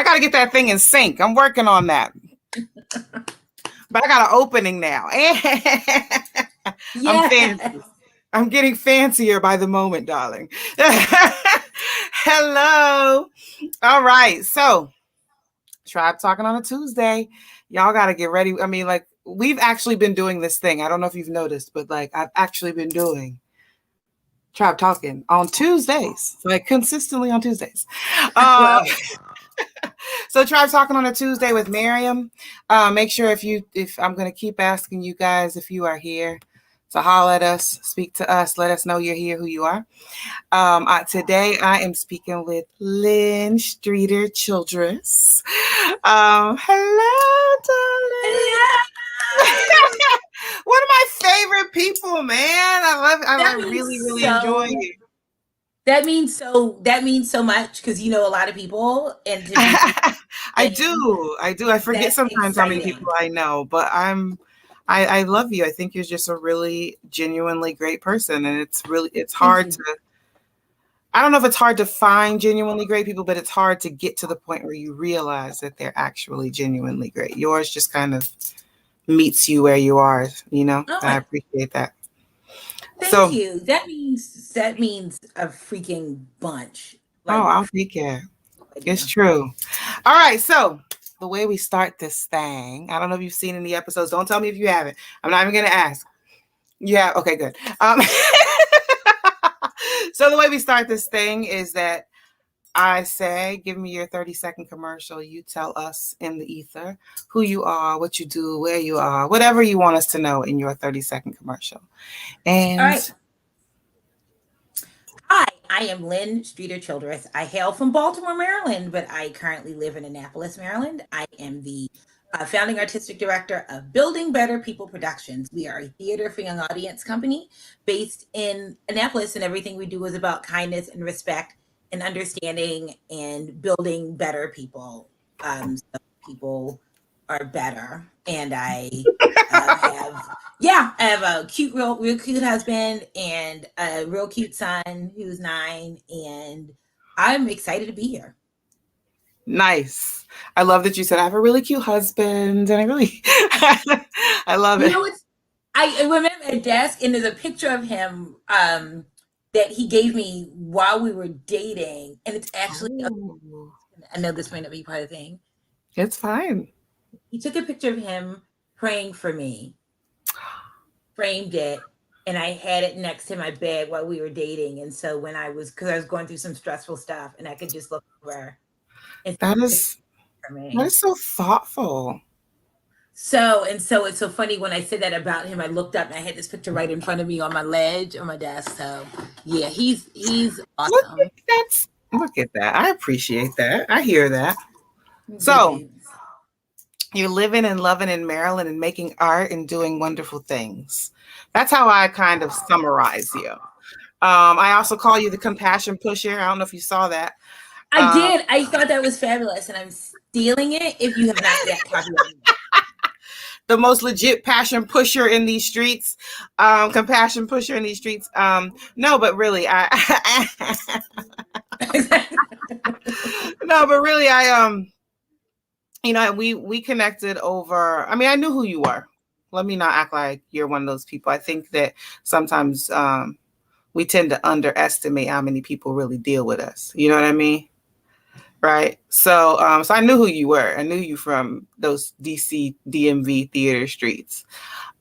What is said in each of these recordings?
got to get that thing in sync. I'm working on that. But I got an opening now. I'm fancy. I'm getting fancier by the moment, darling. Hello. All right. So, Tribe Talking on a Tuesday. Y'all got to get ready. I mean, like, we've actually been doing this thing. I don't know if you've noticed, but like, I've actually been doing Tribe Talking on Tuesdays, like consistently on Tuesdays. So Tribe Talking on a Tuesday with Miriam. Make sure if I'm going to keep asking you guys if you are here to holler at us, speak to us, let us know you're here, who you are. Today I am speaking with Lynne Streeter Childress. Hello, darling. One of my favorite people, man. I love it. I really enjoy it. That means so much because you know a lot of people, and I do. I forget sometimes how many people I know, but I love you. I think you're just a really genuinely great person, and it's hard to. I don't know if it's hard to find genuinely great people, but it's hard to get to the point where you realize that they're actually genuinely great. Yours just kind of meets you where you are, you know. Oh, I appreciate that. Thank you. That means a freaking bunch. Like, I'll take it. It's true. All right. So the way we start this thing, I don't know if you've seen any episodes. Don't tell me if you haven't. I'm not even going to ask. Yeah. Okay, good. So the way we start this thing is that I say, give me your 30-second commercial. You tell us in the ether who you are, what you do, where you are, whatever you want us to know in your 30-second commercial. And all right. Hi, I am Lynne Streeter Childress. I hail from Baltimore, Maryland, but I currently live in Annapolis, Maryland. I am the founding artistic director of Building Better People Productions. We are a theater for young audience company based in Annapolis, and everything we do is about kindness and respect and understanding and building better people. So people are better. And I have a cute, real cute husband and a real cute son who's 9, and I'm excited to be here. Nice. I love that you said I have a really cute husband, and I love it. You know, I remember a desk, and there's a picture of him that he gave me while we were dating, and it's actually I know this might not be part of the thing. It's fine. He took a picture of him praying for me, framed it, and I had it next to my bed while we were dating. And so when because I was going through some stressful stuff, and I could just look over. That is so thoughtful. So it's so funny when I said that about him. I looked up and I had this picture right in front of me on my ledge on my desk. So yeah, he's awesome. Look at that. I appreciate that. I hear that. So you're living and loving in Maryland and making art and doing wonderful things. That's how I kind of summarize you. I also call you the compassion pusher. I don't know if you saw that. I did. I thought that was fabulous, and I'm stealing it if you have not yet copyrighted it. The most legit passion pusher in these streets, compassion pusher in these streets. No, but really, you know, we connected over. I mean, I knew who you were. Let me not act like you're one of those people. I think that sometimes we tend to underestimate how many people really deal with us. You know what I mean? Right. So I knew who you were. I knew you from those DC DMV theater streets.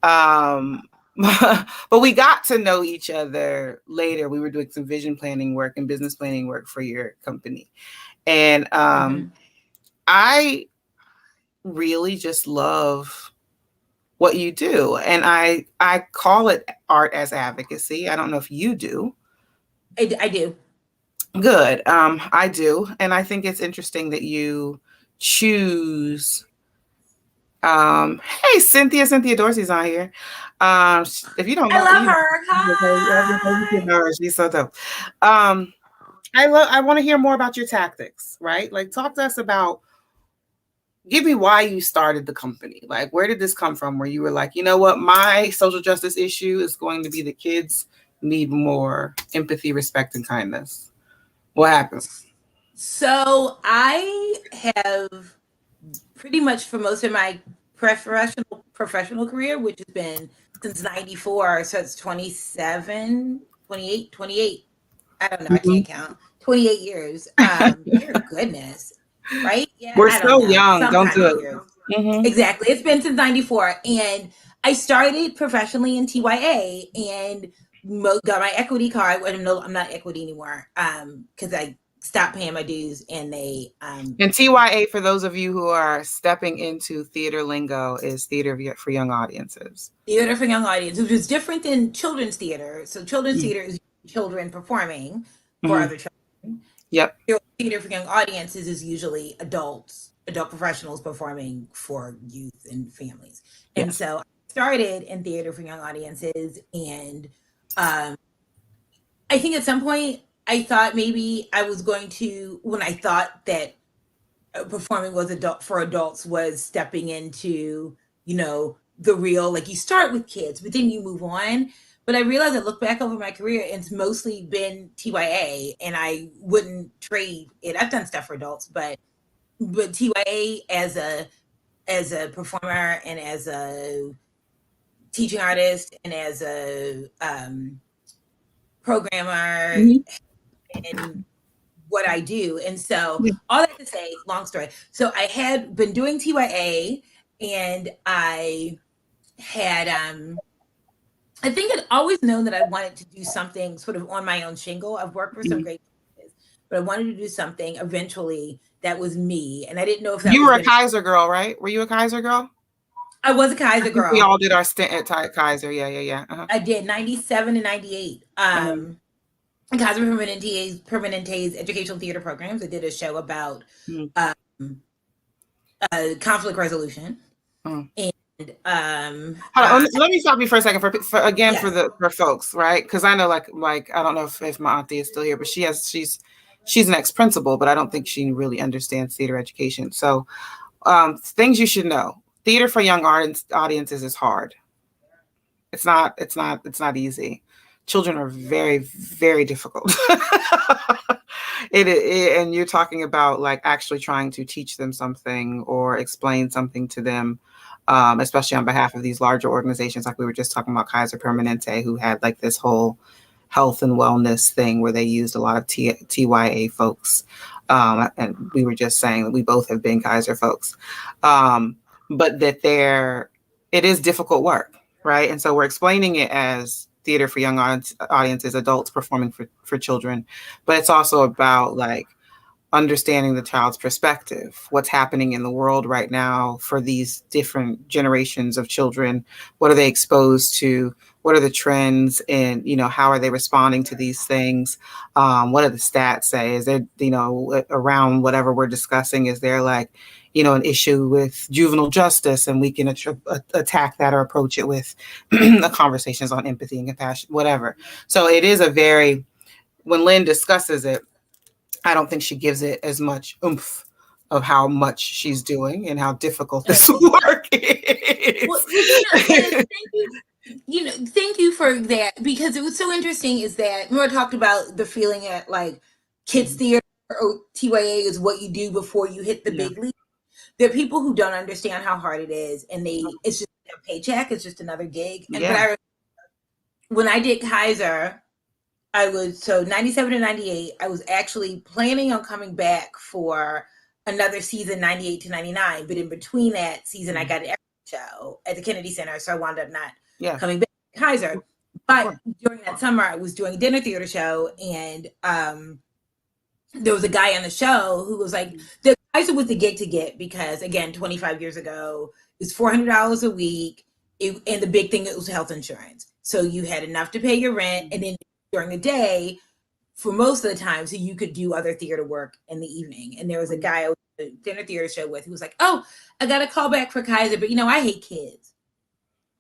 But we got to know each other later. We were doing some vision planning work and business planning work for your company. And I really just love what you do. And I call it art as advocacy. I don't know if you do. I do. Good. I do. And I think it's interesting that you choose. Hey, Cynthia Dorsey's on here. If you don't know, I love her. Hi. She's so dope. I want to hear more about your tactics, right? Like, talk to us about, give me why you started the company. Like, where did this come from? Where you were like, you know what, my social justice issue is going to be that kids need more empathy, respect, and kindness. What happened? So I have pretty much for most of my professional career, which has been since 94, so it's 27, 28. I don't know, I can't count. 28 years. Dear goodness. Right? Yeah, We're I don't so know. young. Don't Sometime do in it. years. Mm-hmm. Exactly. It's been since 94. And I started professionally in TYA and got my equity card. Well, I'm not equity anymore because I stopped paying my dues and they. And TYA, for those of you who are stepping into theater lingo, is theater for young audiences. Theater for young audiences, which is different than children's theater. So children's theater is children performing for other children. Yep. Theater for young audiences is usually adult professionals performing for youth and families. And so I started in theater for young audiences. And I think at some point I thought maybe I was going to, when I thought that performing was for adults was stepping into, the real, like you start with kids, but then you move on. But I realized I look back over my career and it's mostly been TYA and I wouldn't trade it. I've done stuff for adults, but TYA as a performer and as a teaching artist and as a programmer and what I do. And so all that to say, long story. So I had been doing TYA and I had I think I'd always known that I wanted to do something sort of on my own shingle. I've worked for some great places, but I wanted to do something eventually that was me. And I didn't know if that you were a Kaiser girl, right? Were you a Kaiser girl? I was a Kaiser girl. We all did our stint at Kaiser. Yeah. Uh-huh. I did 97 and 98. Kaiser Permanente's educational theater programs. I did a show about conflict resolution. And let me stop you for a second for folks, right? Because I know like I don't know if my auntie is still here, but she's an ex-principal, but I don't think she really understands theater education. So things you should know: theater for young audiences is hard. It's not easy. Children are very, very difficult. And you're talking about like actually trying to teach them something or explain something to them. Especially on behalf of these larger organizations, like we were just talking about Kaiser Permanente, who had like this whole health and wellness thing where they used a lot of TYA folks. And we were just saying that we both have been Kaiser folks, but that it is difficult work, right? And so we're explaining it as theater for young audiences, adults performing for children, but it's also about like understanding the child's perspective, what's happening in the world right now for these different generations of children. What are they exposed to? What are the trends? And, how are they responding to these things? What do the stats say? Is there, around whatever we're discussing, is there like, an issue with juvenile justice and we can attack that or approach it with conversations on empathy and compassion, whatever. So it is when Lynne discusses it, I don't think she gives it as much oomph of how much she's doing and how difficult this work is. Well, thank you for that, because it was so interesting is that I talked about the feeling at like kids theater or TYA is what you do before you hit the big league. There are people who don't understand how hard it is and it's just a paycheck. It's just another gig. And when I did Kaiser, 97 to 98, I was actually planning on coming back for another season, 98 to 99. But in between that season, I got an extra show at the Kennedy Center. So I wound up not coming back to Kaiser. But during that summer, I was doing a dinner theater show. And there was a guy on the show who was like, the Kaiser was the gig to get because, again, 25 years ago, it was $400 a week. And the big thing, it was health insurance. So you had enough to pay your rent. And then during the day, for most of the time, so you could do other theater work in the evening. And there was a guy I was at a dinner theater show with who was like, oh, I got a call back for Kaiser, but I hate kids.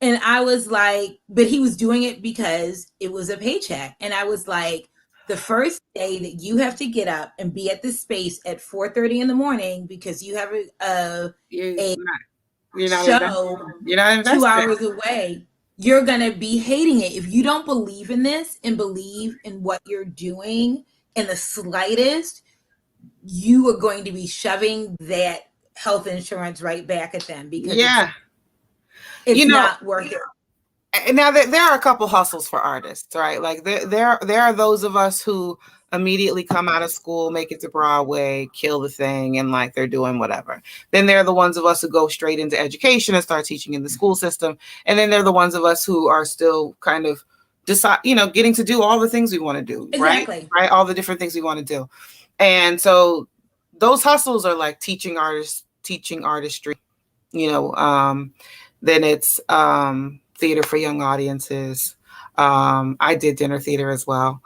And I was like, but he was doing it because it was a paycheck. And I was like, the first day that you have to get up and be at this space at 4:30 in the morning because you have a show 2 hours away, you're going to be hating it. If you don't believe in this and believe in what you're doing in the slightest, you are going to be shoving that health insurance right back at them because it's not worth it. And now there are a couple hustles for artists, right? Like there are those of us who immediately come out of school, make it to Broadway, kill the thing, and like they're doing whatever. Then there are the ones of us who go straight into education and start teaching in the school system. And then there are the ones of us who are still kind of getting to do all the things we want to do, exactly. Right? All the different things we want to do. And so those hustles are like teaching artistry, then it's theater for young audiences. I did dinner theater as well.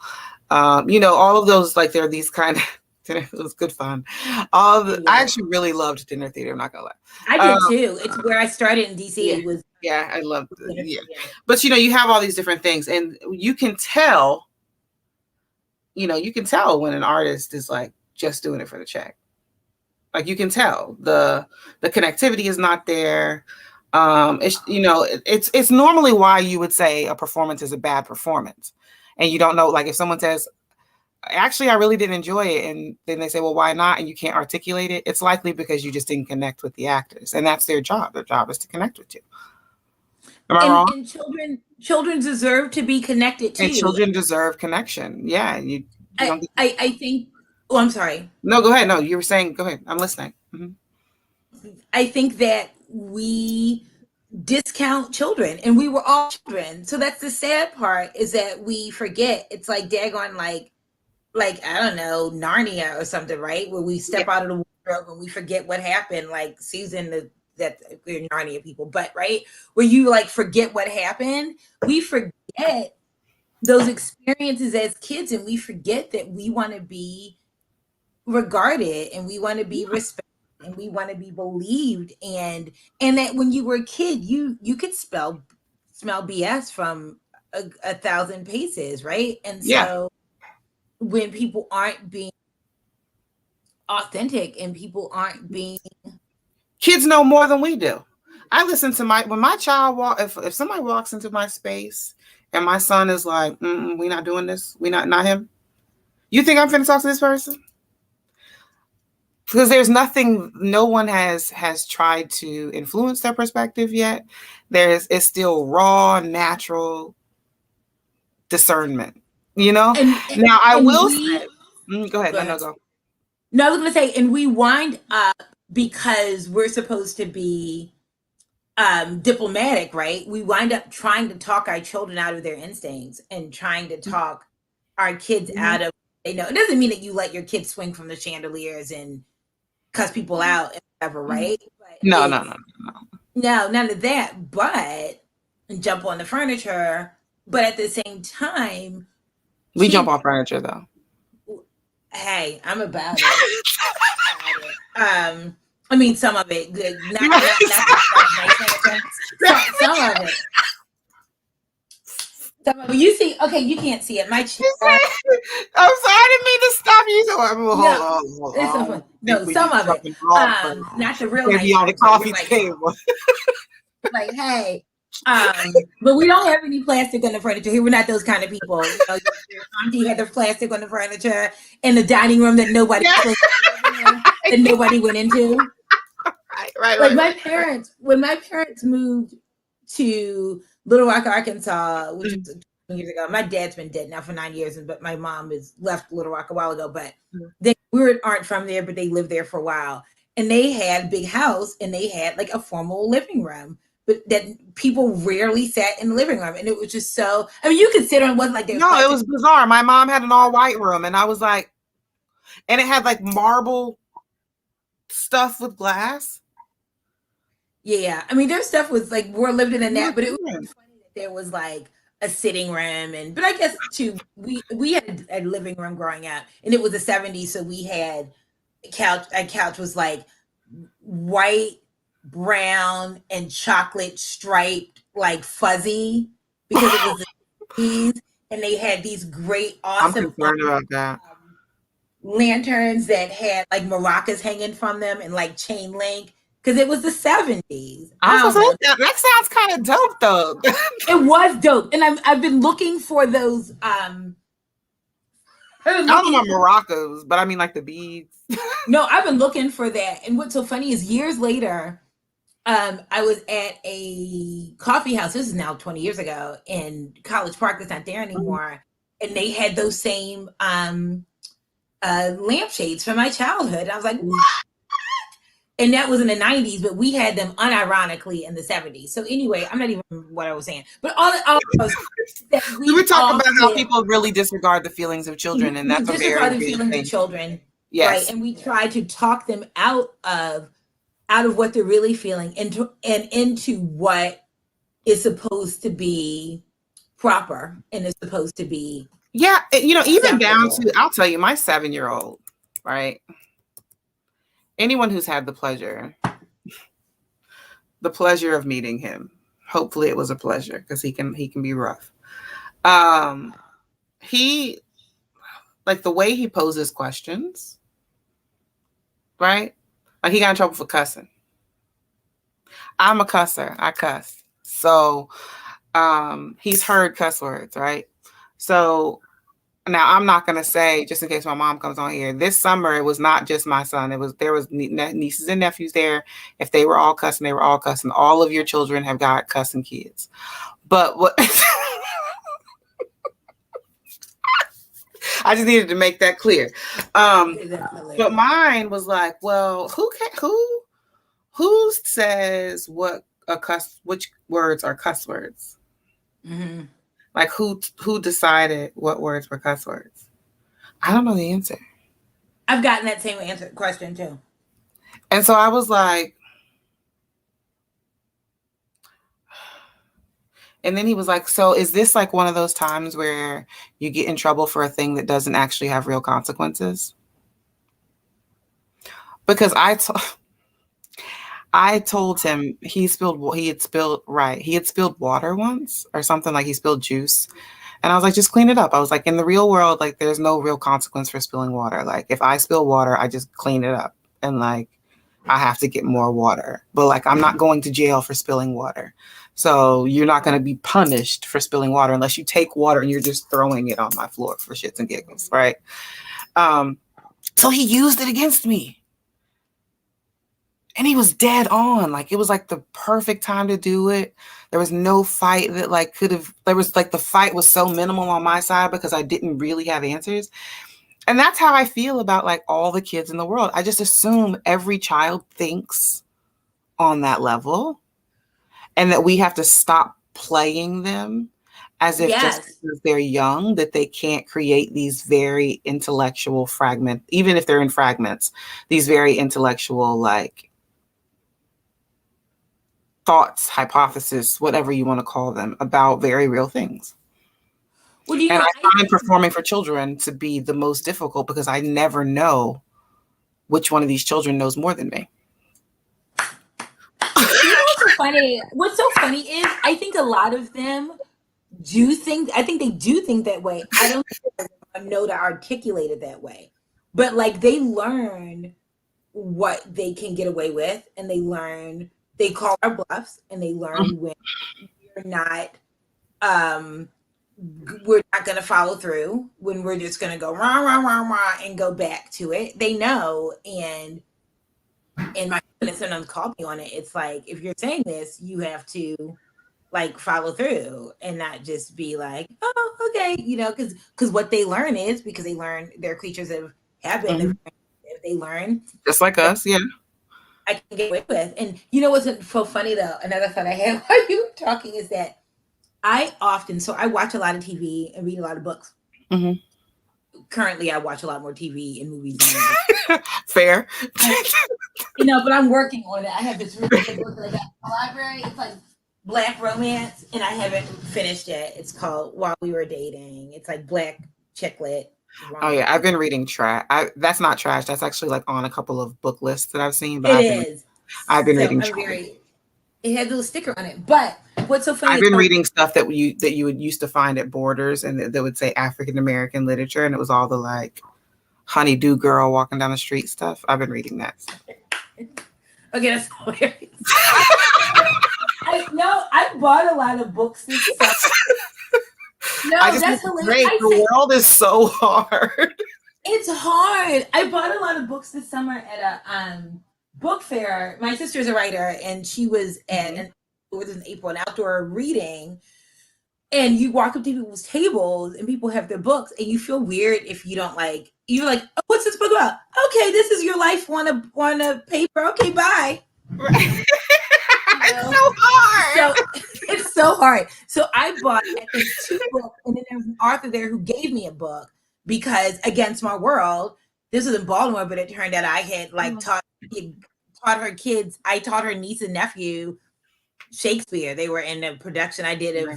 All of those, like there are these kind of dinner. It was good fun. I actually really loved dinner theater. I'm not gonna lie. I did too. It's where I started in DC. Yeah, I loved it. Yeah. But you have all these different things, and you can tell when an artist is like just doing it for the check. Like you can tell the connectivity is not there. It's normally why you would say a performance is a bad performance, and you don't know, like if someone says, actually I really didn't enjoy it, and then they say, well, why not, and you can't articulate it, it's likely because you just didn't connect with the actors, and that's their job is to connect with you. Am I wrong? And children deserve to be connected too, and children deserve connection. I think I'm sorry. No, go ahead. No, you were saying, go ahead, I'm listening. Mm-hmm. I think that we discount children, and we were all children. So that's the sad part, is that we forget. It's like daggone like I don't know, Narnia or something, right? Where we step out of the wardrobe and we forget what happened, like Susan, that we're Narnia people, but right, where you like forget what happened. We forget those experiences as kids, and we forget that we want to be regarded, and we want to be respected, and we want to be believed, and that when you were a kid, you could smell BS from a 1,000 paces, right? And so when people aren't being authentic and people aren't being, kids know more than we do. I listen to when my child if somebody walks into my space and my son is like, we not doing this, we not him, you think I'm finna talk to this person? Because there's nothing, no one has tried to influence their perspective yet. It's still raw, natural discernment, Now I will say, go ahead. Go. No, I was going to say, and we wind up, because we're supposed to be diplomatic, right? We wind up trying to talk our children out of their instincts and trying to talk our kids out of, it doesn't mean that you let your kids swing from the chandeliers and cuss people out and whatever, right? But no, none of that, but jump on the furniture. But at the same time, we jump on furniture though. Hey, I'm about it. I mean, some of it good, not nice. Some of it. You see, okay, you can't see it. My chin. I'm sorry, I didn't mean to stop you. Hold on. No, some of it. Not the real nice. On the coffee table. Like, hey, but we don't have any plastic on the furniture here. We're not those kind of people. Your auntie had the plastic on the furniture in the dining room that nobody that nobody went into. Right. Like my parents, when my parents moved to Little Rock, Arkansas, which was 20 years ago. My dad's been dead now for 9 years, but my mom has left Little Rock a while ago. But they aren't from there, but they lived there for a while. And they had a big house, and they had like a formal living room, but that people rarely sat in the living room. And it was just so, I mean, you could sit on, it wasn't like it was bizarre. My mom had an all white room, and I was like, and it had like marble stuff with glass. Yeah, I mean, their stuff was like, we're living in that, but it was funny that there was like a sitting room, but I guess too, we had a living room growing up, and it was the 70s, so we had a couch. A couch was like white, brown, and chocolate striped, like fuzzy, because it was the 70s, and they had these great, awesome I'm concerned about that. Lanterns that had like maracas hanging from them and like chain link. Because it was the 70s. That sounds kind of dope, though. It was dope, and I've been looking for those I don't know about maracas, but I mean like the beads. No, I've been looking for that. And what's so funny is years later, I was at a coffee house. This is now 20 years ago in College Park. That's not there anymore. And they had those same lampshades from my childhood. And I was like, what? And that was in the 90s, but we had them unironically in the 70s. So anyway, I'm not even what I was saying. But all was that we were talking about how people really disregard the feelings of children, and that's disregard the feelings of children. Yes. Right. And we try to talk them out of what they're really feeling into what is supposed to be proper and is supposed to be. Yeah. Even down to, I'll tell you, my 7-year-old, right? Anyone who's had the pleasure of meeting him, hopefully it was a pleasure, because he can be rough. He, like the way he poses questions, right? Like he got in trouble for cussing. I'm a cusser. I cuss. So he's heard cuss words, right? So now I'm not going to say, just in case my mom comes on here, this summer it was not just my son. There was nieces and nephews there. If they were all cussing, they were all cussing. All of your children have got cussing kids. But what I just needed to make that clear. But mine was like, well, who says which words are cuss words? Mm-hmm. Like who decided what words were cuss words? I don't know the answer. I've gotten that same question too. And so I was like, and then he was like, so is this like one of those times where you get in trouble for a thing that doesn't actually have real consequences? Because I told him he had spilled water once or something, like he spilled juice. And I was like, just clean it up. I was like, in the real world, like there's no real consequence for spilling water. Like if I spill water, I just clean it up and like I have to get more water. But like I'm not going to jail for spilling water. So you're not going to be punished for spilling water unless you take water and you're just throwing it on my floor for shits and giggles, right? So he used it against me. And he was dead on. Like, it was like the perfect time to do it. There was no fight that like the fight was so minimal on my side because I didn't really have answers. And that's how I feel about like all the kids in the world. I just assume every child thinks on that level and that we have to stop playing them as if just because they're young, that they can't create these very intellectual fragments, even if they're in fragments, these very intellectual, like, thoughts, hypothesis, whatever you want to call them, about very real things. Well, I find performing for children to be the most difficult because I never know which one of these children knows more than me. What's so funny? What's so funny is I think a lot of them do think. I think they do think that way. I don't know to articulate it that way, but like they learn what they can get away with, and they learn. They call our bluffs, and they learn when we're not going to follow through, when we're just going to go rah, rah, rah, rah, and go back to it. They know, and my students sometimes call me on it. It's like, if you're saying this, you have to like follow through and not just be like, oh, okay, because what they learn is, because they learn, they're creatures of habit. They learn just like us, yeah. I can get away with. And you know what's so funny though? Another thought I had while you were talking is that I watch a lot of TV and read a lot of books. Mm-hmm. Currently, I watch a lot more TV and movies. Fair. But I'm working on it. I have this really good book that I got in the library. It's like Black romance, and I haven't finished it. It's called While We Were Dating. It's like Black chick lit. Oh yeah, I've been reading trash. That's not trash. That's actually like on a couple of book lists that I've seen. But I've been reading trash. It had a little sticker on it. But what's so funny? I've been reading stuff that you would used to find at Borders, and that would say African American literature, and it was all the like honeydew girl walking down the street stuff. I've been reading that. Okay, that's hilarious. I bought a lot of books and stuff. I No, just that's want to hilarious. break. The world is so hard. It's hard. I bought a lot of books this summer at a book fair. My sister's a writer, and she was at it was in April, an outdoor reading. And you walk up to people's tables, and people have their books, and you feel weird if you don't like. You're like, oh, "What's this book about?" Okay, this is your life. Want a paper? Okay, bye. Right. It's know? so hard. So it's so hard. So I bought, I think, 2 books, and then there was an author there who gave me a book because Against My World, this was in Baltimore, but it turned out I had like taught her kids, I taught her niece and nephew Shakespeare. They were in a production I did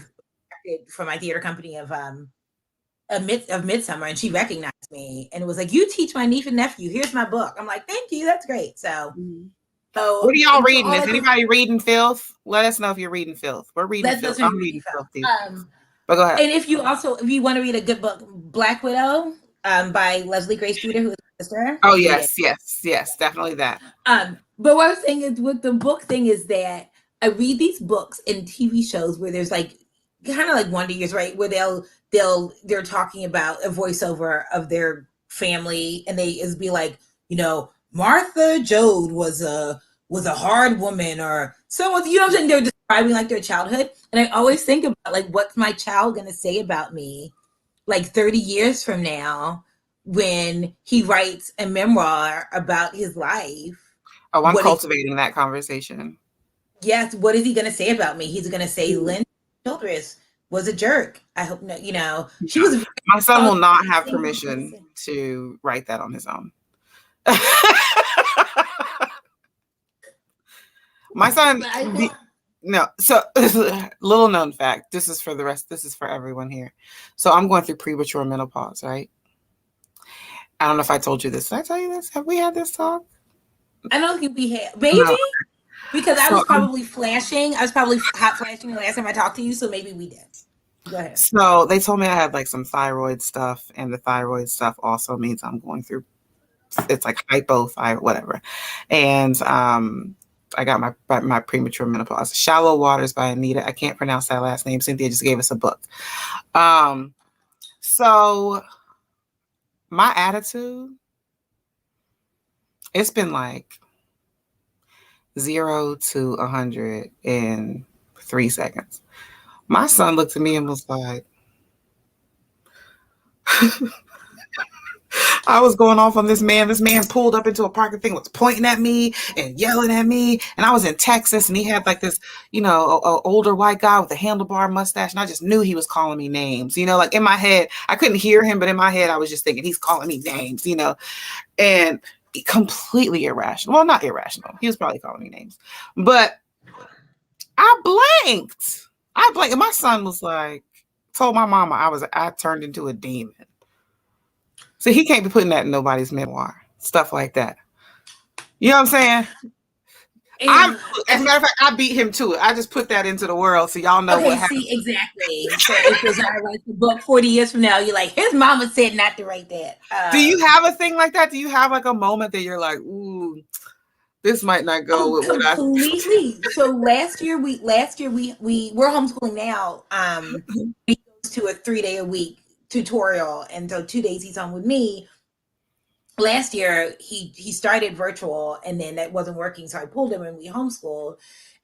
for my theater company of Midsummer, and she recognized me and it was like, "You teach my niece and nephew. Here's my book." I'm like, "Thank you, that's great." So what are y'all reading? Is anybody reading filth? Let us know if you're reading filth. We're reading filth. I'm reading filth too. But go ahead. And if you want to read a good book, Black Widow, by Leslie Grace Streeter, who is a sister. Oh yes, definitely that. But what I'm saying is with the book thing is that I read these books and TV shows where there's like kind of like Wonder Years, right? Where they're talking about a voiceover of their family, and they is be like, Martha Jode was a hard woman, or someone, you know what I'm saying? They're describing like their childhood. And I always think about like, what's my child gonna say about me like 30 years from now when he writes a memoir about his life? Oh, I'm cultivating that conversation. Yes, what is he gonna say about me? He's gonna say Lynne Childress was a jerk. I hope no, she was. My son will not have permission to write that on his own. My son, no. So, little known fact. This is for the rest. This is for everyone here. So, I'm going through premature menopause, right? I don't know if I told you this. Did I tell you this? Have we had this talk? I don't think we have. Maybe. No. Because I was probably flashing. I was probably hot flashing the last time I talked to you. So maybe we did. Go ahead. So they told me I had like some thyroid stuff, and the thyroid stuff also means I'm going through. It's like hypothyroid, whatever. And I got my premature menopause. Shallow Waters by Anita. I can't pronounce that last name. Cynthia just gave us a book. So my attitude, it's been like 0 to 100 in 3 seconds. My son looked at me and was like, I was going off on this man. This man pulled up into a parking thing, was pointing at me and yelling at me. And I was in Texas, and he had like this, a older white guy with a handlebar mustache. And I just knew he was calling me names, like in my head, I couldn't hear him, but in my head, I was just thinking he's calling me names, and completely irrational. Well, not irrational. He was probably calling me names, but I blanked. And my son was like, told my mama I turned into a demon. So he can't be putting that in nobody's memoir, stuff like that. You know what I'm saying? As a matter of fact, I beat him to it. I just put that into the world so y'all know what happened. See, exactly. So if it's not like the book 40 years from now, you're like, his mama said not to write that. Do you have a thing like that? Do you have like a moment that you're like, ooh, this might not go with what I completely. So last year we're homeschooling now. He goes to a 3-day-a-week tutorial, and so 2 days he's home with me. Last year he started virtual, and then that wasn't working, so I pulled him and we homeschooled.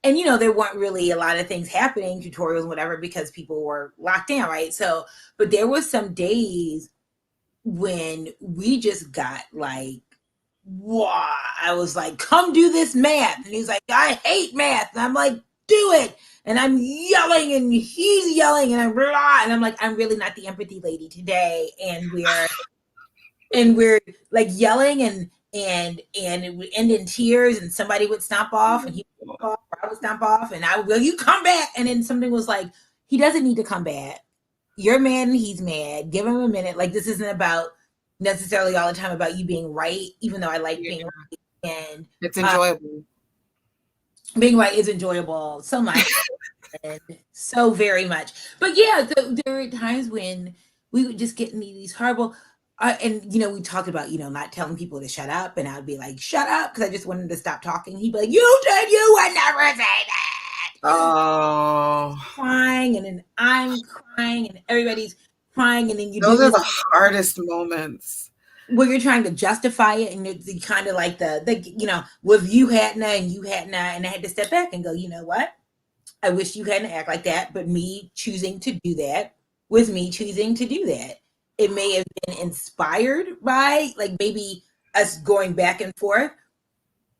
And there weren't really a lot of things happening, tutorials and whatever, because people were locked down, right? So but there was some days when we just got like, wow, I was like, come do this math, and he's like, I hate math, and I'm like, do it. And I'm yelling, and he's yelling, and I'm like, I'm really not the empathy lady today. And we're like yelling, and it would end in tears, and somebody would stomp off, and he would stomp off, or I would stomp off, and I would go, you come back. And then something was like, he doesn't need to come back. You're mad and he's mad. Give him a minute. Like, this isn't about necessarily all the time about you being right, even though I like being right. And it's enjoyable. Being right is enjoyable so much. And so very much. But yeah, there were times when we would just get in these horrible and we talked about not telling people to shut up, and I'd be like, shut up, because I just wanted to stop talking. He'd be like, you said you would never say that, Oh, crying, and then I'm crying, and everybody's crying, and then you do those are this the hardest moments. where you're trying to justify it, and it's kind of like with you hadn't and you hadn't, and I had to step back and go, you know what? I wish you hadn't act like that, but me choosing to do that was me choosing to do that. It may have been inspired by like maybe us going back and forth,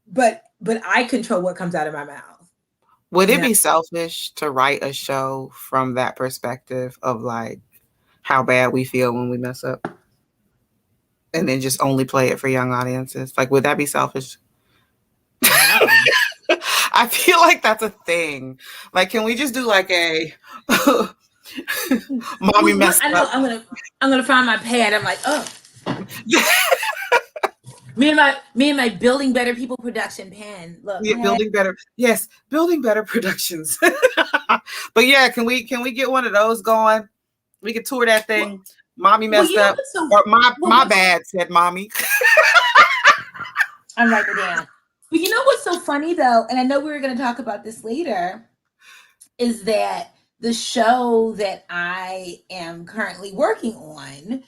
but I control what comes out of my mouth. Would it be selfish to write a show from that perspective of like how bad we feel when we mess up and then just only play it for young audiences? Like, would that be selfish? No. I feel like that's a thing. Like, can we just do like a mommy messed I know up? I'm gonna find my pad. I'm like, oh. Me and my Building Better People production pen. Look, Yeah, building better. Yes, building better productions. But yeah, can we get one of those going? We could tour that thing. Mommy messed up. Or my bad, said mommy. I'm writing it down. But you know what's so funny though, and I know we were going to talk about this later, is that the show that I am currently working on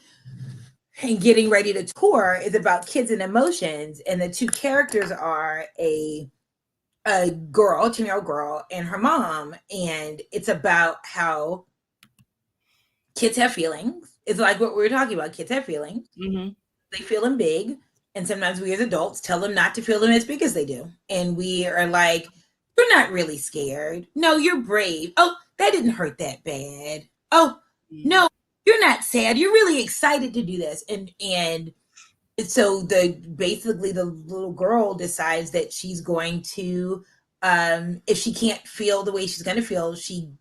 and getting ready to tour is about kids and emotions, and the two characters are a girl, a 10-year-old girl, and her mom, and it's about how kids have feelings. It's like what we were talking about. Kids have feelings. Mm-hmm. They feel them big, and sometimes we as adults tell them not to feel them as big as they do, and we are like, "You're not really scared. No, you're brave. Oh, that didn't hurt that bad. Oh, no, you're not sad. You're really excited to do this." And so basically the little girl decides that she's going to, if she can't feel the way she's going to feel, she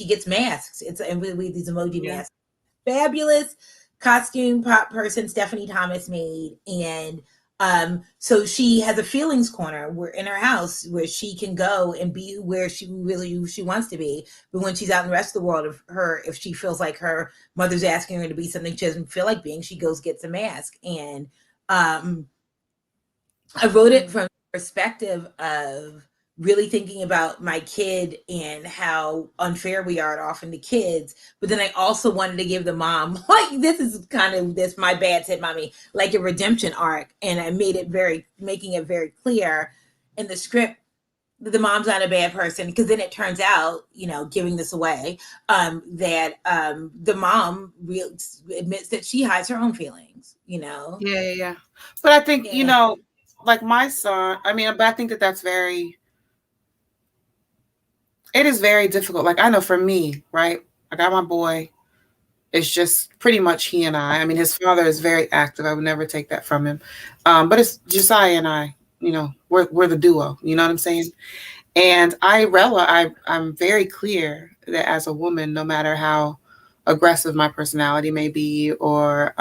gets masks. And we these emoji masks. Fabulous costume pop person Stephanie Thomas made, and so she has a feelings corner where in her house where she can go and be where she wants to be. But when she's out in the rest of the world, if she feels like her mother's asking her to be something she doesn't feel like being, she goes gets a mask. And I wrote it from the perspective of really thinking about my kid and how unfair we are often to kids. But then I also wanted to give the mom, like, this is kind of this, my bad said mommy, like a redemption arc. And I making it very clear in the script that the mom's not a bad person, because then it turns out, giving this away, that the mom admits that she hides her own feelings, Yeah. But I think, like my son, but I think that's it is very difficult. Like, I know for me, right? I got my boy. It's just pretty much he and I. His father is very active. I would never take that from him. But it's Josiah and I, we're the duo. You know what I'm saying? And I'm very clear that as a woman, no matter how aggressive my personality may be, or,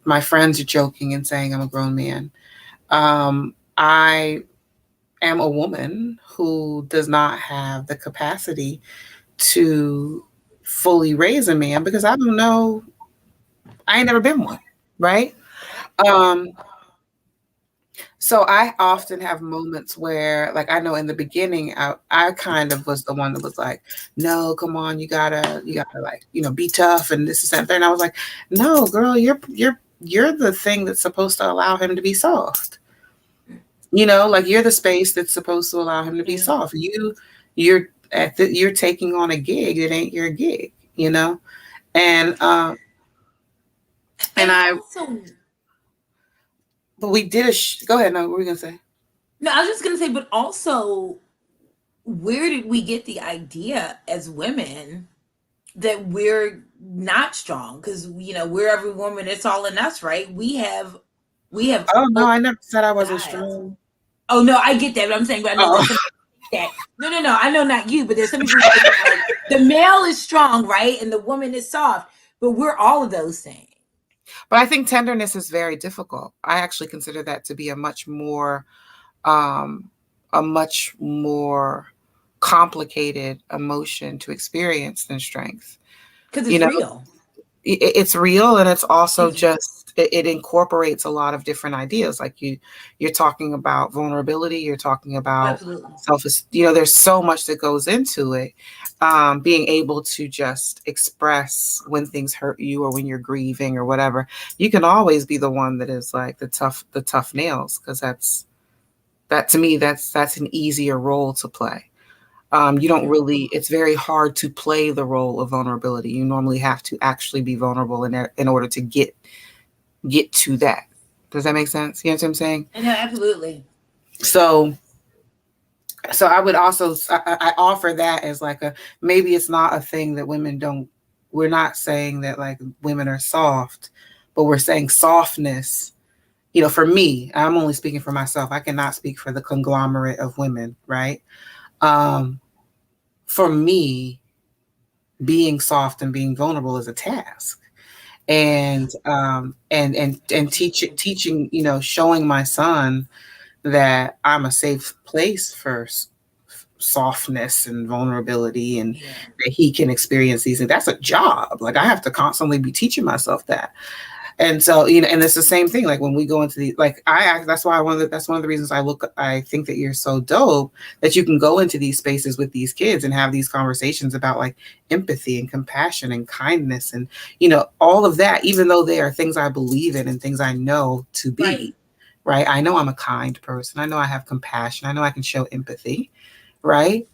my friends are joking and saying I'm a grown man. I am a woman who does not have the capacity to fully raise a man, because I don't know, I ain't never been one, right? So I often have moments where, like, I know in the beginning, I kind of was the one that was like, no, come on, you gotta like, be tough and this is that. And I was like, no, girl, you're the thing that's supposed to allow him to be soft. Like, you're the space that's supposed to allow him to be soft. You're taking on a gig. It ain't your gig, and but we did go ahead. No, what were we gonna say? No, I was just gonna say, but also, where did we get the idea as women that we're not strong? Because we're every woman. It's all in us, right? We have. Oh no, I never said I wasn't strong. Oh no, I get that. But I'm saying, but I know that. No. I know not you, but there's some people like, the male is strong, right, and the woman is soft. But we're all of those things. But I think tenderness is very difficult. I actually consider that to be a much more complicated emotion to experience than strength. Because it's real. It's real, and it's also it incorporates a lot of different ideas. Like you're talking about vulnerability, you're talking about Absolutely. there's so much that goes into it. Being able to just express when things hurt you or when you're grieving or whatever. You can always be the one that is like the tough nails, because to me, that's an easier role to play. You don't really, it's very hard to play the role of vulnerability. You normally have to actually be vulnerable in order to get to that. Does that make sense? You know what I'm saying? No, absolutely. So I would also, I offer that as like maybe it's not a thing that women don't, we're not saying that like women are soft, but we're saying softness. For me, I'm only speaking for myself. I cannot speak for the conglomerate of women, right? For me, being soft and being vulnerable is a task. And teaching, showing my son that I'm a safe place for softness and vulnerability, and that he can experience these. And that's a job. Like I have to constantly be teaching myself that. And so, and it's the same thing. Like when we go into that's why that's one of the reasons I think that you're so dope, that you can go into these spaces with these kids and have these conversations about like empathy and compassion and kindness and, all of that, even though they are things I believe in and things I know to be, right? I know I'm a kind person. I know I have compassion. I know I can show empathy, right?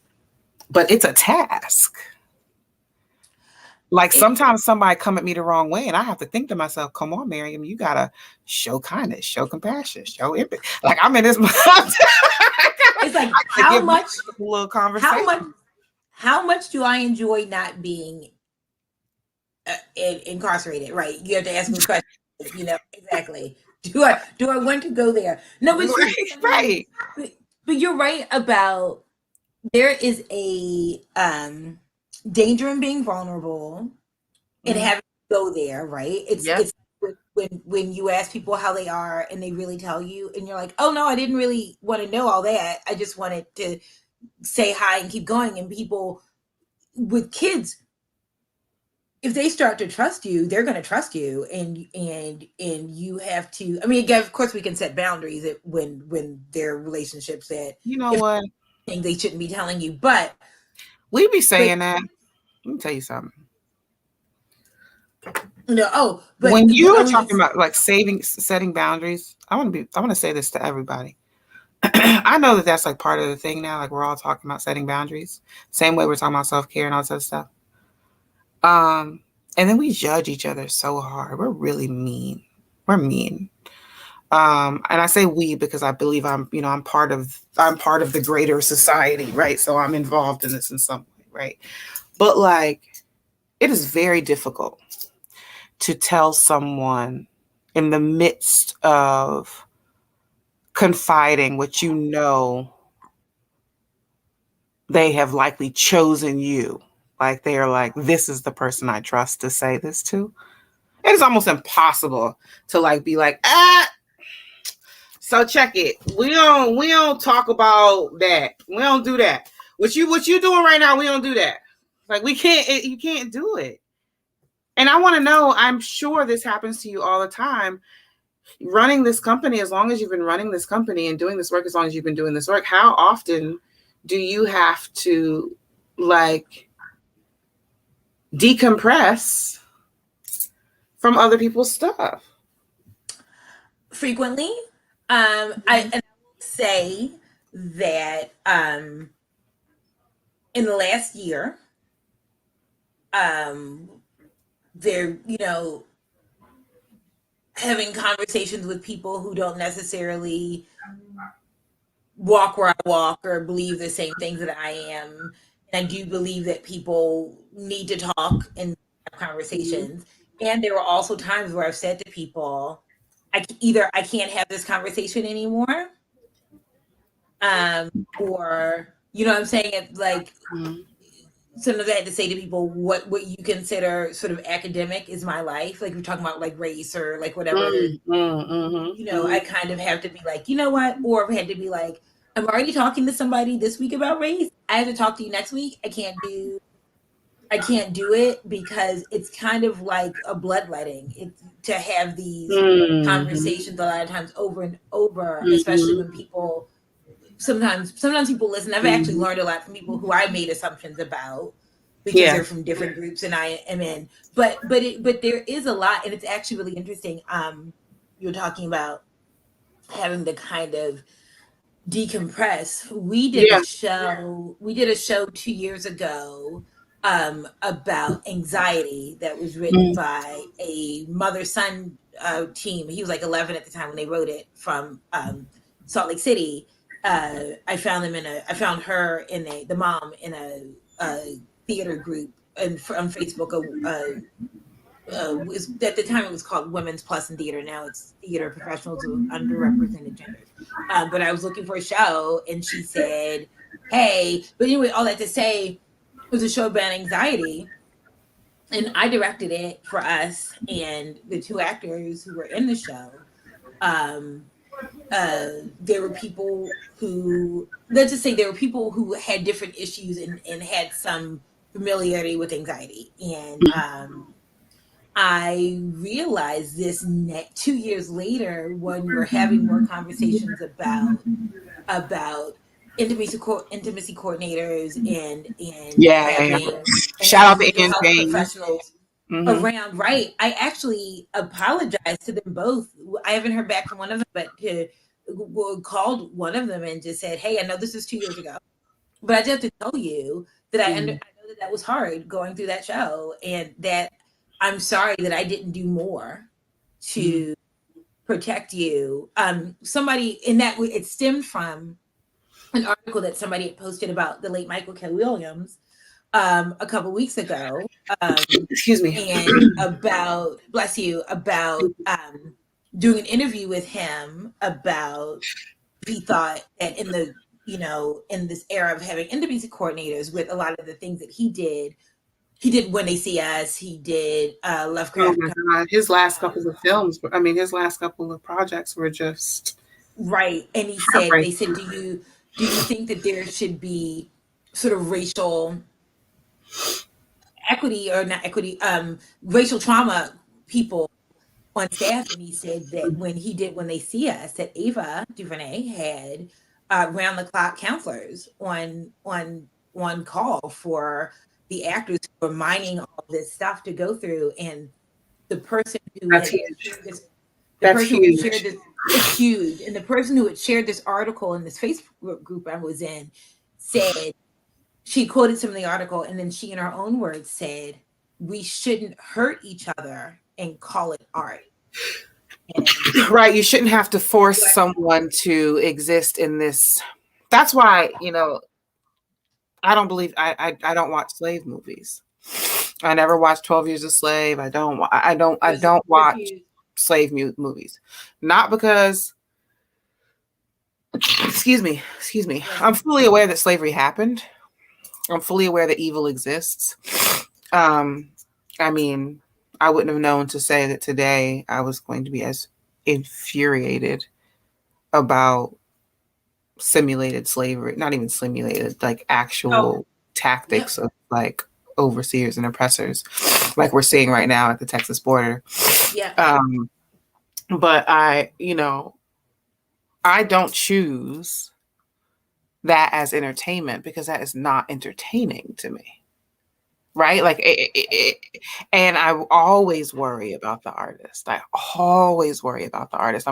But it's a task. Like sometimes somebody come at me the wrong way and I have to think to myself, come on, Miriam, you got to show kindness, show compassion, show empathy. Like I'm in this. It's like, how much do I enjoy not being incarcerated? Right. You have to ask me questions, exactly. Do I want to go there? No, but right. But you're right about, there is a, danger in being vulnerable and having to go there, right? It's when you ask people how they are and they really tell you and you're like, oh no, I didn't really want to know all that. I just wanted to say hi and keep going. And people with kids, if they start to trust you, they're going to trust you, and you have to. I mean, again, of course, we can set boundaries when there are relationships that what they shouldn't be telling you, but we be saying that. Let me tell you something. No, but when you were talking about like setting boundaries, I want to say this to everybody. I know that that's like part of the thing now. Like we're all talking about setting boundaries, same way we're talking about self-care and all that stuff. And then we judge each other so hard. We're really mean. We're mean. And I say we because I believe I'm part of the greater society, right? So I'm involved in this in some way, right? But like, it is very difficult to tell someone in the midst of confiding what they have likely chosen you. Like they are like, this is the person I trust to say this to. It is almost impossible to like be like, so check it. We don't talk about that. We don't do that. What you doing right now, we don't do that. Like you can't do it. And I want to know, I'm sure this happens to you all the time. Running this company, as long as you've been running this company and doing this work, as long as you've been doing this work, how often do you have to like decompress from other people's stuff? Frequently. I will say that in the last year, they're, having conversations with people who don't necessarily walk where I walk or believe the same things that I am. And I do believe that people need to talk and have conversations. And there were also times where I've said to people, I can't have this conversation anymore. Or, you know what I'm saying? It's like, sometimes I had to say to people, what you consider sort of academic is my life. Like we're talking about like race or like whatever, I kind of have to be like, you know what? Or I've had to be like, I'm already talking to somebody this week about race. I have to talk to you next week. I can't do I can't do it because it's kind of like a bloodletting. It's to have these conversations a lot of times over and over, especially when people sometimes people listen. I've actually learned a lot from people who I made assumptions about because they're from different groups and I am in. But there is a lot, and it's actually really interesting. You're talking about having to kind of decompress. We did a show. We did a show 2 years ago about anxiety that was written by a mother-son team. He was like 11 at the time when they wrote it, from Salt Lake City. I found her in the mom in a theater group and on Facebook. At the time it was called Women's Plus in Theater. Now it's Theater Professionals of Underrepresented Genders. But I was looking for a show, and she said, "Hey," but anyway, all that to say, it was a show about anxiety, and I directed it for us and the two actors who were in the show. There were people who, let's just say, there were people who had different issues and had some familiarity with anxiety, and I realized this 2 years later when we were having more conversations about intimacy coordinators and having shout out to mental Ian health James professionals around. Right. I actually apologized to them both. I haven't heard back from one of them, but called one of them and just said, "Hey, I know this is 2 years ago, but I just have to tell you that I know that was hard going through that show, and that I'm sorry that I didn't do more to protect you." Somebody in that, it stemmed from an article that somebody had posted about the late Michael K. Williams a couple weeks ago. Excuse me. And about, bless you, about doing an interview with him about, he thought that in the, in this era of having intimacy coordinators, with a lot of the things that he did When They See Us, he did Lovecraft. Oh my God. His last couple of films, his last couple of projects were just right. And he said, they said, do you think that there should be sort of racial equity, or not equity, racial trauma people on staff? And he said that when he did When They See Us, that Ava DuVernay had round the clock counselors on call for the actors who were mining all this stuff to go through. And the person who That's had huge. shared this, That's huge. it's huge. And the person who had shared this article in this Facebook group I was in said, she quoted some of the article, and then she, in her own words, said, "We shouldn't hurt each other and call it art." And, right. You shouldn't have to force someone to exist in this. That's why, I don't believe I don't watch slave movies. I never watched 12 Years a Slave. I don't watch slave movies. Not because, excuse me. I'm fully aware that slavery happened. I'm fully aware that evil exists. I wouldn't have known to say that today I was going to be as infuriated about simulated slavery, not even simulated, like actual tactics of like overseers and oppressors, like we're seeing right now at the Texas border. But I don't choose that as entertainment, because that is not entertaining to me. Right? Like, and I always worry about the artist. I'm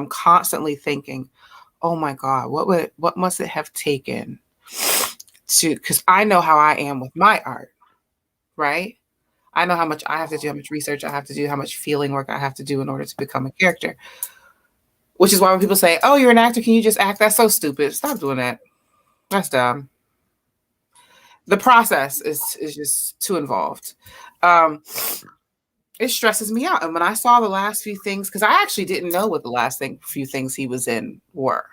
constantly thinking, oh my God, what must it have taken to, because I know how I am with my art, right? I know how much I have to do, how much research I have to do, how much feeling work I have to do in order to become a character. Which is why when people say, "Oh, you're an actor, can you just act?" That's so stupid. Stop doing that. That's dumb. The process is just too involved. It stresses me out. And when I saw the last few things, because I actually didn't know what the last few things he was in were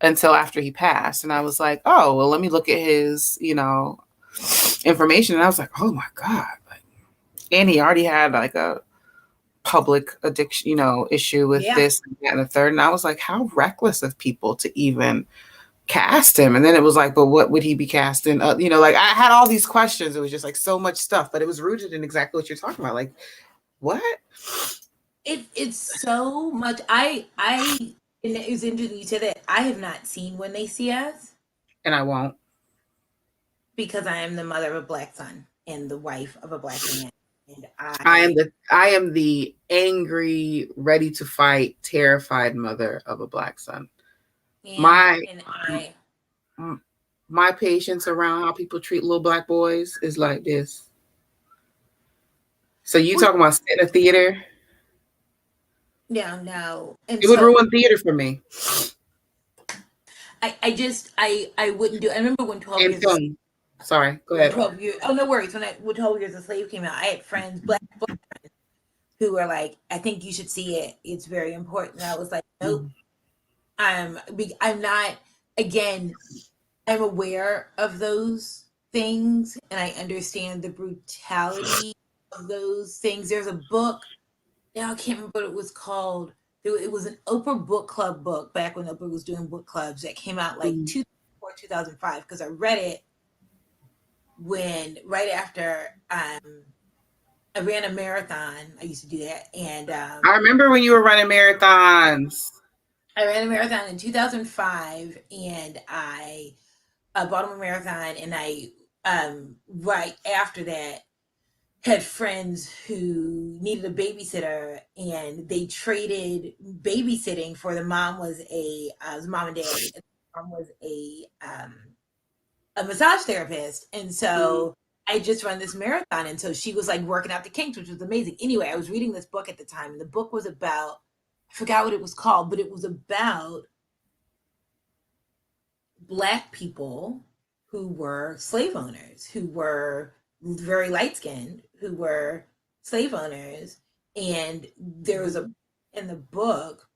until after he passed. And I was like, oh, well, let me look at his, information. And I was like, oh my God. And he already had like a public addiction, issue with this and that and the third. And I was like, how reckless of people to even cast him. And then it was like, but what would he be cast in? You know, like I had all these questions. It was just like so much stuff, but it was rooted in exactly what you're talking about. Like, what? It's so much. And it was interesting you said that. I have not seen When They See Us. And I won't. Because I am the mother of a Black son and the wife of a Black man. And I am the angry, ready to fight, terrified mother of a Black son. My patience around how people treat little Black boys is like this. So you talking about sitting in a theater? No. And it would ruin theater for me. I wouldn't do. I remember when 12 years. Film. Sorry, go ahead. 12 years. Oh, no worries. When 12 Years a Slave came out, I had friends, black friends, who were like, "I think you should see it. It's very important." And I was like, "Nope." I'm not. Again, I'm aware of those things, and I understand the brutality of those things. There's a book. Now I can't remember what it was called. It was an Oprah book club book back when Oprah was doing book clubs that came out like 2004, 2005. Because I read it right after I ran a marathon. I used to do that, and I remember when you were running marathons. I ran a marathon in 2005, and I Baltimore Marathon, and I right after that had friends who needed a babysitter, and they traded babysitting for the mom was mom and dad, and the mom was a massage therapist, and so I just run this marathon, and so she was like working out the kinks, which was amazing. Anyway, I was reading this book at the time, and the book was about, I forgot what it was called, but it was about Black people who were slave owners, who were very light-skinned, who were slave owners, and there was in the book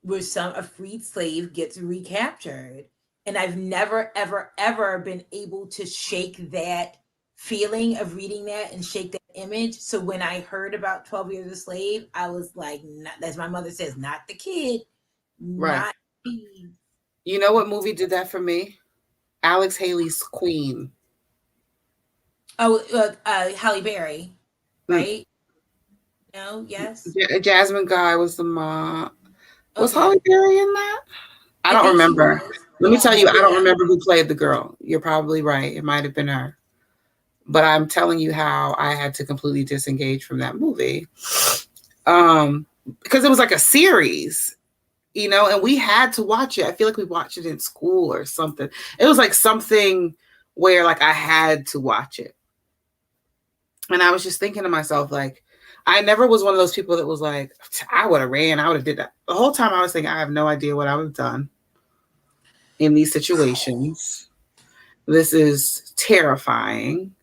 where a freed slave gets recaptured, and I've never ever ever been able to shake that feeling of reading that and shake that image. So when I heard about 12 Years a Slave, I was like, as my mother says, not the kid, right? You know what movie did that for me? Alex Haley's Queen. Oh, Halle Berry, right? No, yes. Jasmine Guy was the mom. Was Halle Berry in that? I don't remember. Let me tell you, I don't remember who played the girl. You're probably right. It might have been her. But I'm telling you how I had to completely disengage from that movie. Because it was like a series, you know, and we had to watch it. I feel like we watched it in school or something. It was like something where like I had to watch it. And I was just thinking to myself, like, I never was one of those people that was like, I would have ran, I would have did that. The whole time I was thinking, I have no idea what I would have done in these situations. This is terrifying.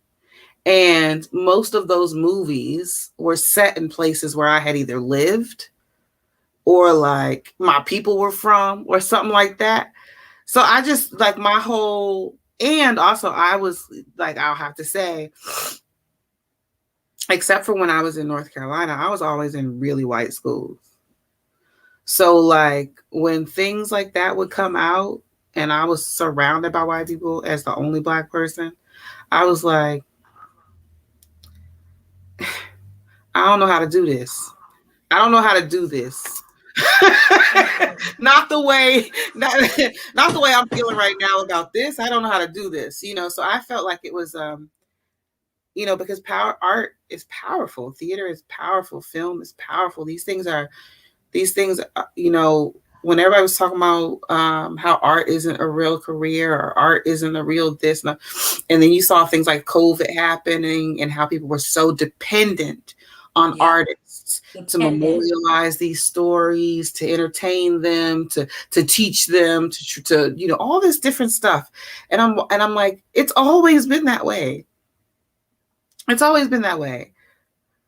And most of those movies were set in places where I had either lived or like my people were from or something like that. So I just like and also I was like, I'll have to say, except for when I was in North Carolina, I was always in really white schools. So like when things like that would come out and I was surrounded by white people as the only Black person, I was like, I don't know how to do this. I don't know how to do this. not the way I'm feeling right now about this. I don't know how to do this, you know. So I felt like it was you know, because art is powerful, theater is powerful, film is powerful. These things you know, when everybody was talking about how art isn't a real career or art isn't a real this, and then you saw things like COVID happening and how people were so dependent on artists to memorialize these stories, to entertain them, to teach them, to you know, all this different stuff. And I'm like, it's always been that way. It's always been that way.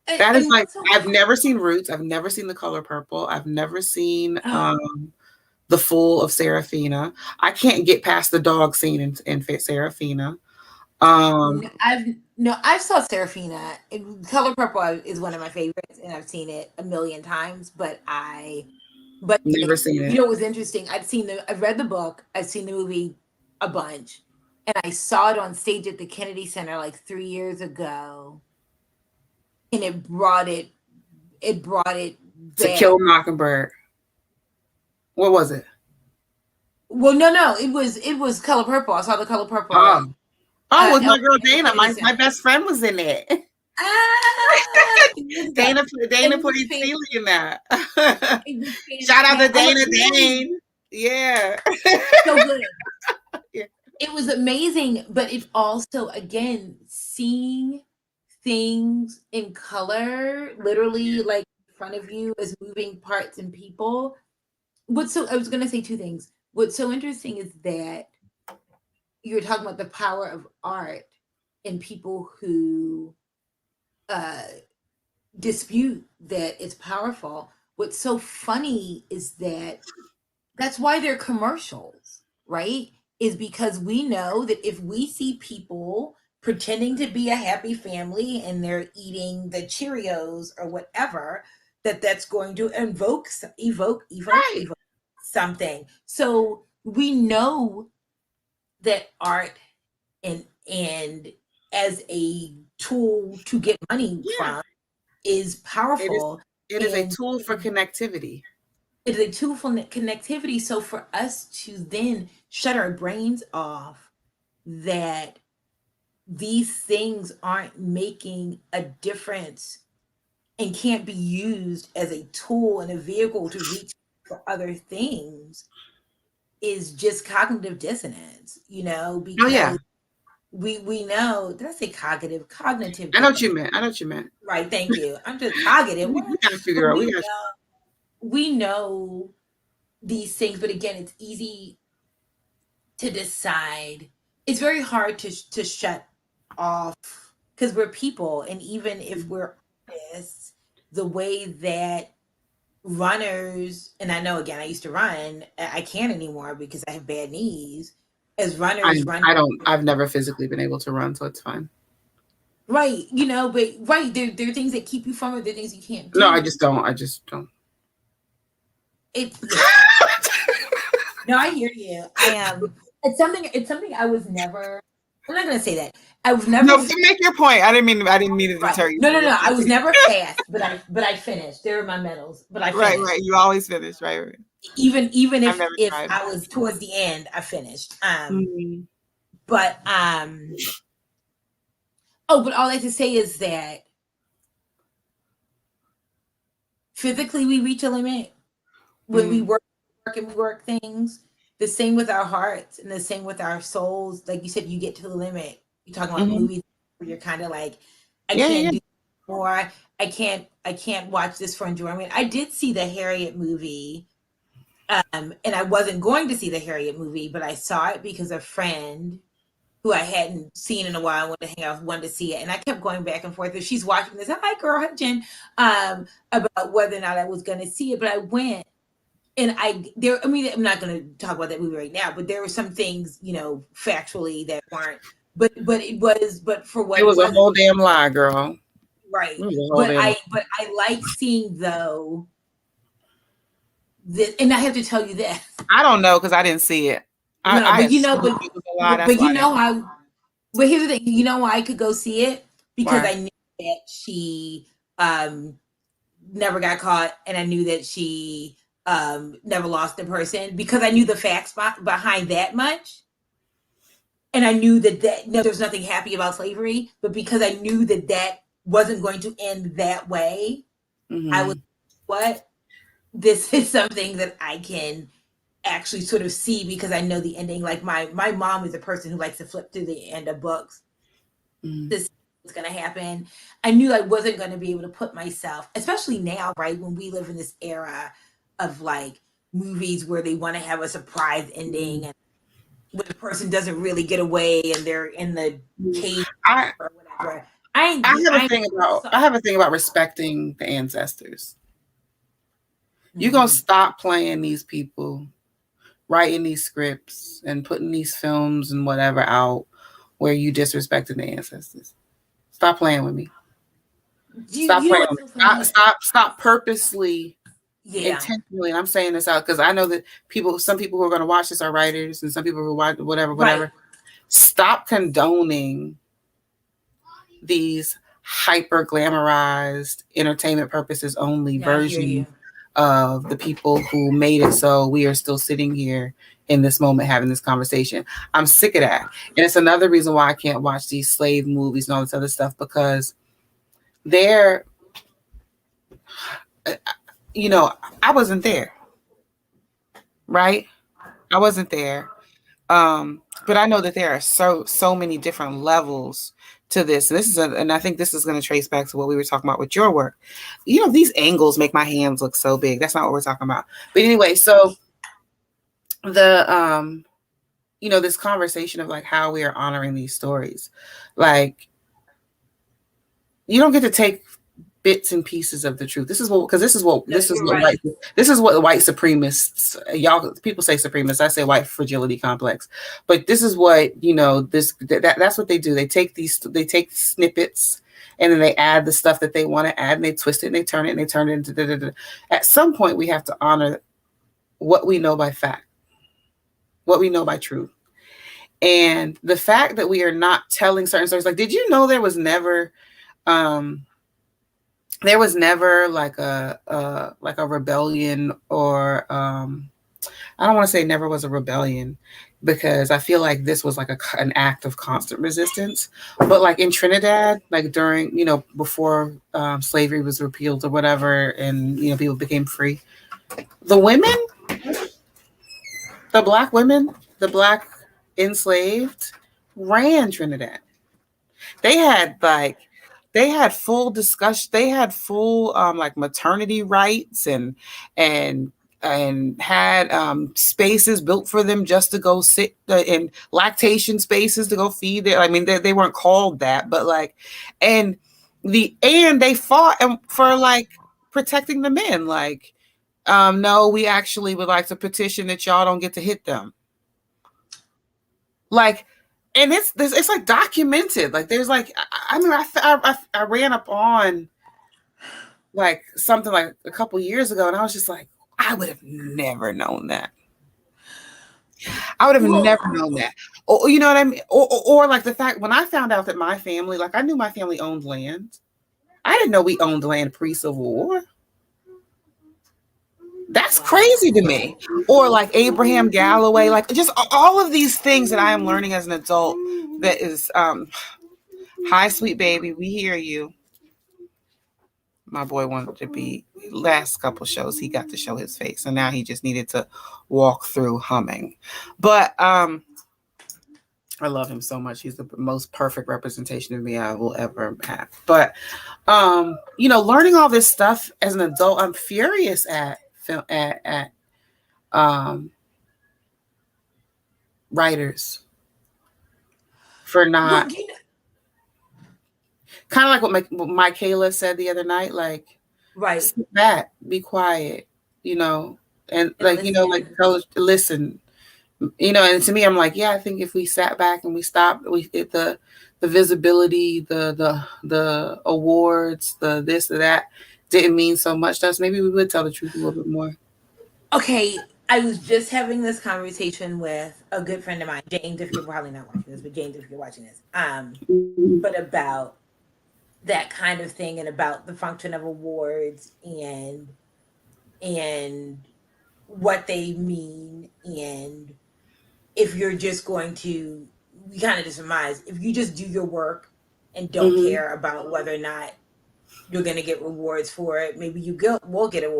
That is like, I've never seen Roots. I've never seen The Color Purple. I've never seen The Fool of Serafina. I can't get past the dog scene in Serafina. I saw Serafina. Color Purple is one of my favorites, and I've seen it a million times. But I But Never seen it. you know, it was interesting. I've read the book, I've seen the movie a bunch, and I saw it on stage at the Kennedy Center like 3 years ago, and it brought it To back. Kill a Mockingbird. What was it? Well, no, it was Color Purple. I saw the Color Purple. Oh, with my girl at the Dana. Kennedy My Center. best friend was in it. Dana played Celia in that. Shout out to Dana Dane. Yeah. So good. Yeah. It was amazing, but it also, again, seeing things in color, literally like in front of you as moving parts and people. I was going to say two things. What's so interesting is that you're talking about the power of art and people who dispute that it's powerful. What's so funny is that that's why they're commercials, right? Is because we know that if we see people pretending to be a happy family and they're eating the Cheerios or whatever, that's going to evoke something. So we know that art and as a tool to get money from is powerful. It is a tool for connectivity. It is a tool for connectivity. So for us to then shut our brains off that these things aren't making a difference and can't be used as a tool and a vehicle to reach for other things is just cognitive dissonance, you know, because we know, did I say cognitive? Cognitive. I know what you meant. Right, thank you. I'm just cognitive. We gotta figure out. We know these things, but again, it's easy to decide. It's very hard to shut off because we're people, and even if we're artists, the way that runners, and I know again, I used to run, I can't anymore because I have bad knees. As runners, I've never physically been able to run, so it's fine. Right, you know, but right, there are things that keep you from it, there are things you can't do. No, I just don't. No, I hear you. It's something I was never. I'm not gonna say that. I was never. No, make your point. I didn't mean to deter you. No. I was never fast, but I finished. There were my medals, but I finished. Right. You always finish, right? Even if I was towards the end, I finished. But but all I have to say is that physically we reach a limit when we work and we work things. The same with our hearts and the same with our souls. Like you said, you get to the limit. You're talking about movies where you're kind of like, I can't do more. I can't watch this for enjoyment. I did see the Harriet movie, and I wasn't going to see the Harriet movie, but I saw it because a friend who I hadn't seen in a while wanted to hang out, wanted to see it, and I kept going back and forth. If she's watching this, hi girl, hi Jen, about whether or not I was going to see it, but I went. And I'm not going to talk about that movie right now, but there were some things, you know, factually that weren't. But for what it was a whole damn lie, girl. Right. But I like seeing though. And I have to tell you this. I don't know because I didn't see it. But you know how. But here's the thing. You know why I could go see it? Because I knew that she never got caught, and I knew that she never lost in person, because I knew the facts behind that much. And I knew that there's nothing happy about slavery, but because I knew that wasn't going to end that way, I was, this is something that I can actually sort of see because I know the ending. Like my mom is a person who likes to flip through the end of books. This is going to happen. I knew I wasn't going to be able to put myself, especially now, right, when we live in this era of like movies where they want to have a surprise ending and when the person doesn't really get away and they're in the cave or whatever. I have a thing about respecting the ancestors. You're gonna stop playing these people, writing these scripts and putting these films and whatever out where you disrespecting the ancestors. Stop playing with me. Stop playing with me. Stop purposely intentionally, and I'm saying this out because I know that some people who are going to watch this are writers, and some people who watch whatever. Right. Stop condoning these hyper glamorized entertainment purposes only version of the people who made it so we are still sitting here in this moment having this conversation. I'm sick of that. And it's another reason why I can't watch these slave movies and all this other stuff, because they're, I wasn't there, right? I wasn't there. But I know that there are so many different levels to this. And I think this is going to trace back to what we were talking about with your work. These angles make my hands look so big. That's not what we're talking about. But anyway, so the this conversation of like how we are honoring these stories, like you don't get to take bits and pieces of the truth. This is what white supremacists, people say supremacists, I say white fragility complex, but this is what that's what they do. They take snippets and then they add the stuff that they want to add, and they twist it and they turn it into At some point we have to honor what we know by fact, what we know by truth. And the fact that we are not telling certain stories, like, did you know there was never like a rebellion, or I don't want to say never was a rebellion, because I feel like this was like an act of constant resistance. But like in Trinidad, like during, before slavery was repealed or whatever, and, people became free, the women, the Black women, the Black enslaved ran Trinidad. They had full discussion. They had full like maternity rights and had spaces built for them just to go sit in lactation spaces to go feed there. I mean, they weren't called that, but like, and they fought for like protecting the men. Like, no, we actually would like to petition that y'all don't get to hit them. Like, and it's like documented. Like, there's like, I ran up on like something like a couple years ago, and I was just like, I would have never known that. I would have never known that. Or, you know what I mean? Or like the fact when I found out that my family, like I knew my family owned land. I didn't know we owned land pre-Civil War. That's crazy to me. Or like Abraham Galloway, like just all of these things that I am learning as an adult. That is, hi, sweet baby, we hear you. My boy wanted to be, last couple shows, he got to show his face, and now he just needed to walk through humming. But I love him so much. He's the most perfect representation of me I will ever have. But learning all this stuff as an adult, I'm furious at writers for not, kind of like what Michaela said the other night, like, right, sit back, be quiet, and like, listen, and to me, I'm like, yeah, I think if we sat back and we stopped, we get the visibility, the awards, the this or that didn't mean so much to us, maybe we would tell the truth a little bit more. Okay, I was just having this conversation with a good friend of mine, James, if you're probably not watching this, but James, if you're watching this, but about that kind of thing, and about the function of awards and what they mean, and if you're just going to, we kind of just surmise, if you just do your work and don't care about whether or not you're going to get rewards for it, maybe you will get an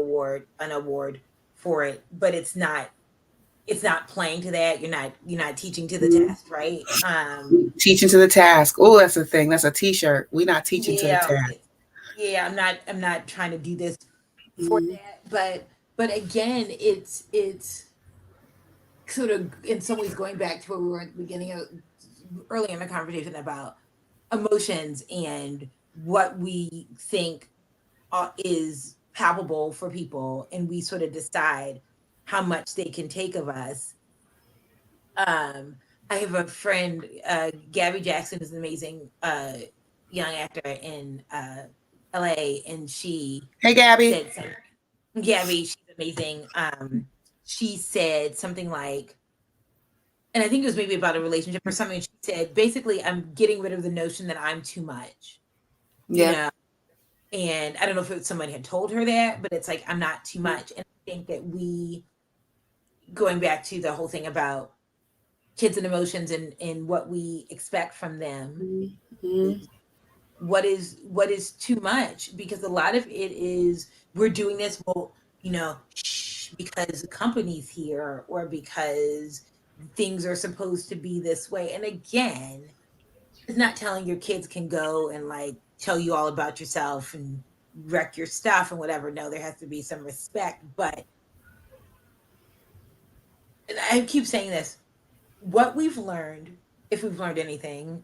award for it, but it's not playing to that. You're not teaching to the task, right? Teaching to the task. Oh, that's a thing. That's a t-shirt. We're not teaching to the task. Yeah, I'm not trying to do this for that, but again, it's sort of in some ways going back to what we were at the beginning of, early in the conversation, about emotions and what we think is palpable for people, and we sort of decide how much they can take of us. I have a friend, Gabby Jackson is an amazing young actor in LA, and she, hey Gabby, Gabby, she's amazing. She said something like, and I think it was maybe about a relationship or something. She said, basically, I'm getting rid of the notion that I'm too much, you Yeah. know. And I don't know if it was someone had told her that, but it's like, I'm not too much. And I think that going back to the whole thing about kids and emotions and what we expect from them, Mm-hmm. what is too much, because a lot of it is, we're doing this, well, shh, because the company's here, or because things are supposed to be this way. And again, it's not telling your kids can go and like tell you all about yourself and wreck your stuff and whatever. No, there has to be some respect. But, and I keep saying this, what we've learned, if we've learned anything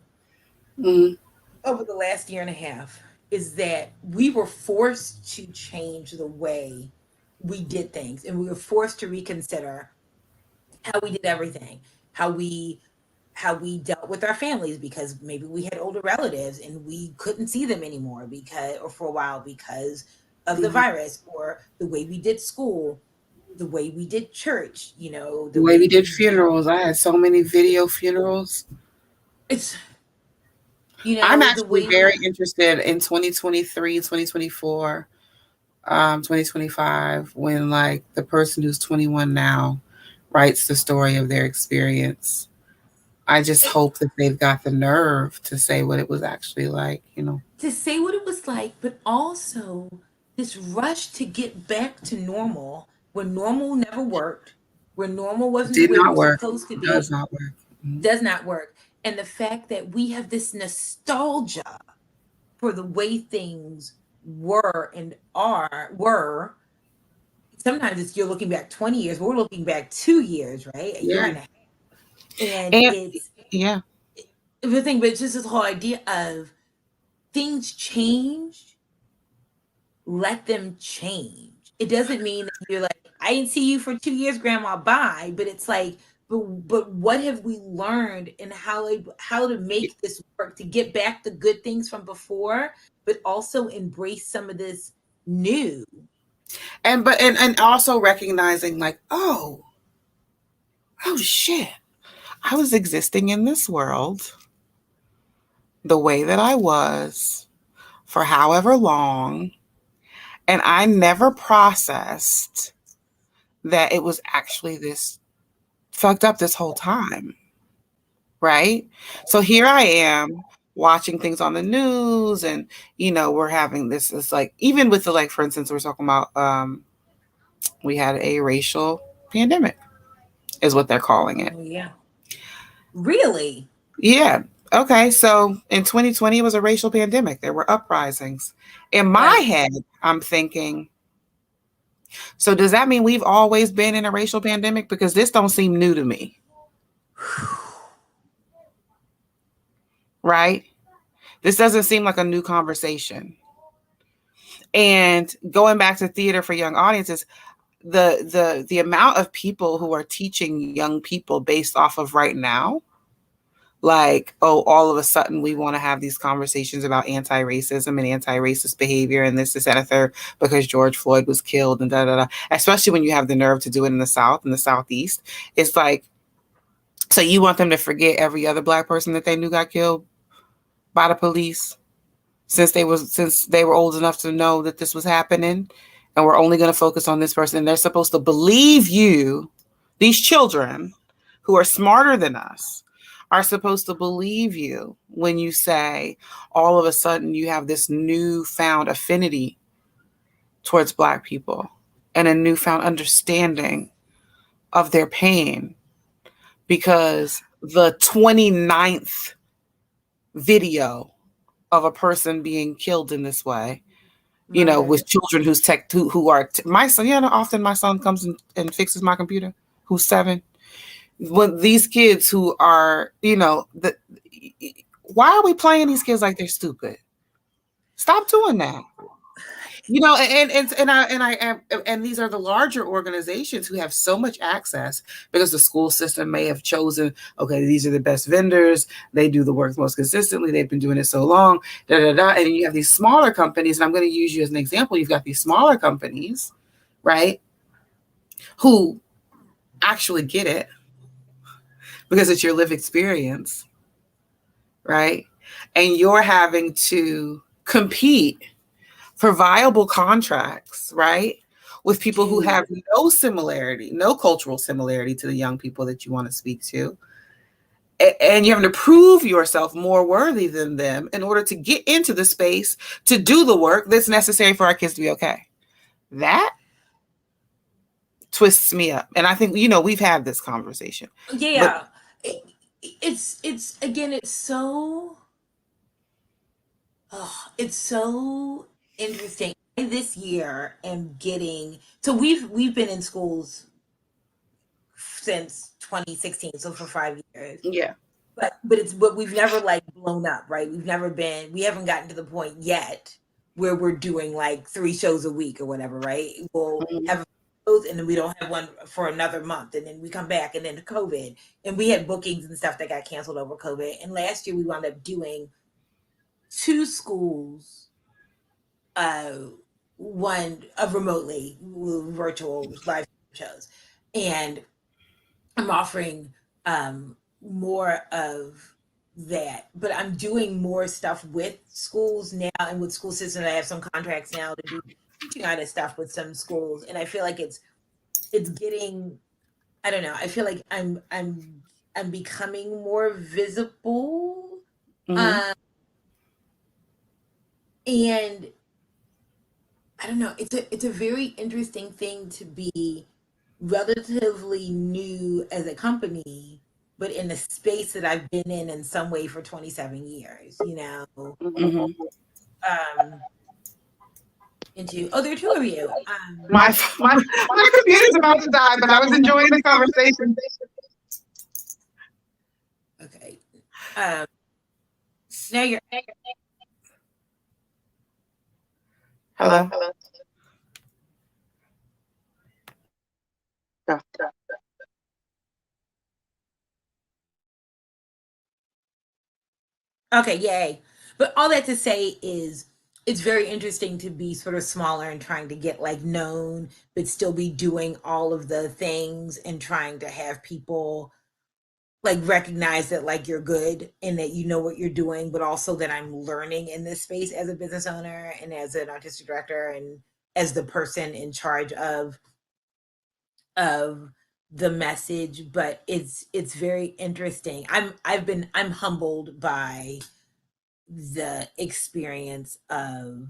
Mm-hmm. over the last year and a half, is that we were forced to change the way we did things, and we were forced to reconsider how we did everything, how we dealt with our families, because maybe we had older relatives and we couldn't see them anymore because, or for a while, because of the Mm-hmm. virus, or the way we did school, the way we did church, The the way way we did we funerals, I had so many video funerals. it's I'm the actually way very interested in 2023, 2024, 2025, when like the person who's 21 now writes the story of their experience. I just hope that they've got the nerve to say what it was actually like, to say what it was like, but also this rush to get back to normal, when normal never worked, when normal wasn't the Did way it not was work. supposed to Does be, not work. Mhm. does not work. And the fact that we have this nostalgia for the way things were and were. Sometimes it's, you're looking back 20 years, we're looking back 2 years, right? A year Yeah. and a half. And And it's yeah. the thing, but it's just this whole idea of things change, let them change. It doesn't mean that you're like, I didn't see you for 2 years, grandma, bye. But it's like, but what have we learned, and how to make this work, to get back the good things from before, but also embrace some of this new. And also recognizing like, oh shit. I was existing in this world the way that I was for however long, and I never processed that it was actually this fucked up this whole time. Right? So here I am watching things on the news, and we're having this, it's like, even with the, like, for instance, we're talking about we had a racial pandemic is what they're calling it. Oh yeah. Really? Yeah. Okay. So in 2020, it was a racial pandemic. There were uprisings. In my Right. head, I'm thinking, so does that mean we've always been in a racial pandemic? Because this don't seem new to me. Right? This doesn't seem like a new conversation. And going back to theater for young audiences, the amount of people who are teaching young people based off of right now, like, oh, all of a sudden we want to have these conversations about anti-racism and anti-racist behavior and this, and a third, because George Floyd was killed and da da da. Especially when you have the nerve to do it in the South and the Southeast. It's like, so you want them to forget every other Black person that they knew got killed by the police since they were old enough to know that this was happening, and we're only going to focus on this person, and they're supposed to believe you. These children who are smarter than us are supposed to believe you when you say all of a sudden you have this newfound affinity towards Black people and a newfound understanding of their pain because the 29th video of a person being killed in this way, Right. with children who are my son. Often my son comes and fixes my computer, who's 7. When these kids who are, why are we playing these kids like they're stupid? Stop doing that. And these are the larger organizations who have so much access because the school system may have chosen, okay, these are the best vendors. They do the work most consistently. They've been doing it so long, da, da, da. And you have these smaller companies, and I'm going to use you as an example. You've got these smaller companies, right? Who actually get it because it's your lived experience, right? And you're having to compete for viable contracts, right? With people who have no similarity, no cultural similarity to the young people that you want to speak to. And you're having to prove yourself more worthy than them in order to get into the space to do the work that's necessary for our kids to be okay. That twists me up. And I think, we've had this conversation. Yeah. But it's again, it's so interesting. This year am getting, so we've been in schools since 2016, so for 5 years. Yeah. But we've never like blown up, right? We haven't gotten to the point yet where we're doing like 3 shows a week or whatever, right? We'll have shows and then we don't have one for another month, and then we come back, and then COVID, and we had bookings and stuff that got canceled over COVID. And last year we wound up doing 2 schools, one remotely, virtual live shows, and I'm offering more of that, but I'm doing more stuff with schools now and with school systems. I have some contracts now to do teaching kind of stuff with some schools, and I feel like it's getting, I don't know, I feel like I'm becoming more visible. And I don't know, it's a very interesting thing to be relatively new as a company, but in the space that I've been in some way for 27 years, there are 2 of you. My computer's about to die, but I was enjoying the conversation. Okay. Now you're. Hello. Okay, yay. But all that to say is it's very interesting to be sort of smaller and trying to get like known, but still be doing all of the things and trying to have people like recognize that like you're good and that you know what you're doing, but also that I'm learning in this space as a business owner and as an artistic director and as the person in charge of the message. But it's very interesting. I'm humbled by the experience of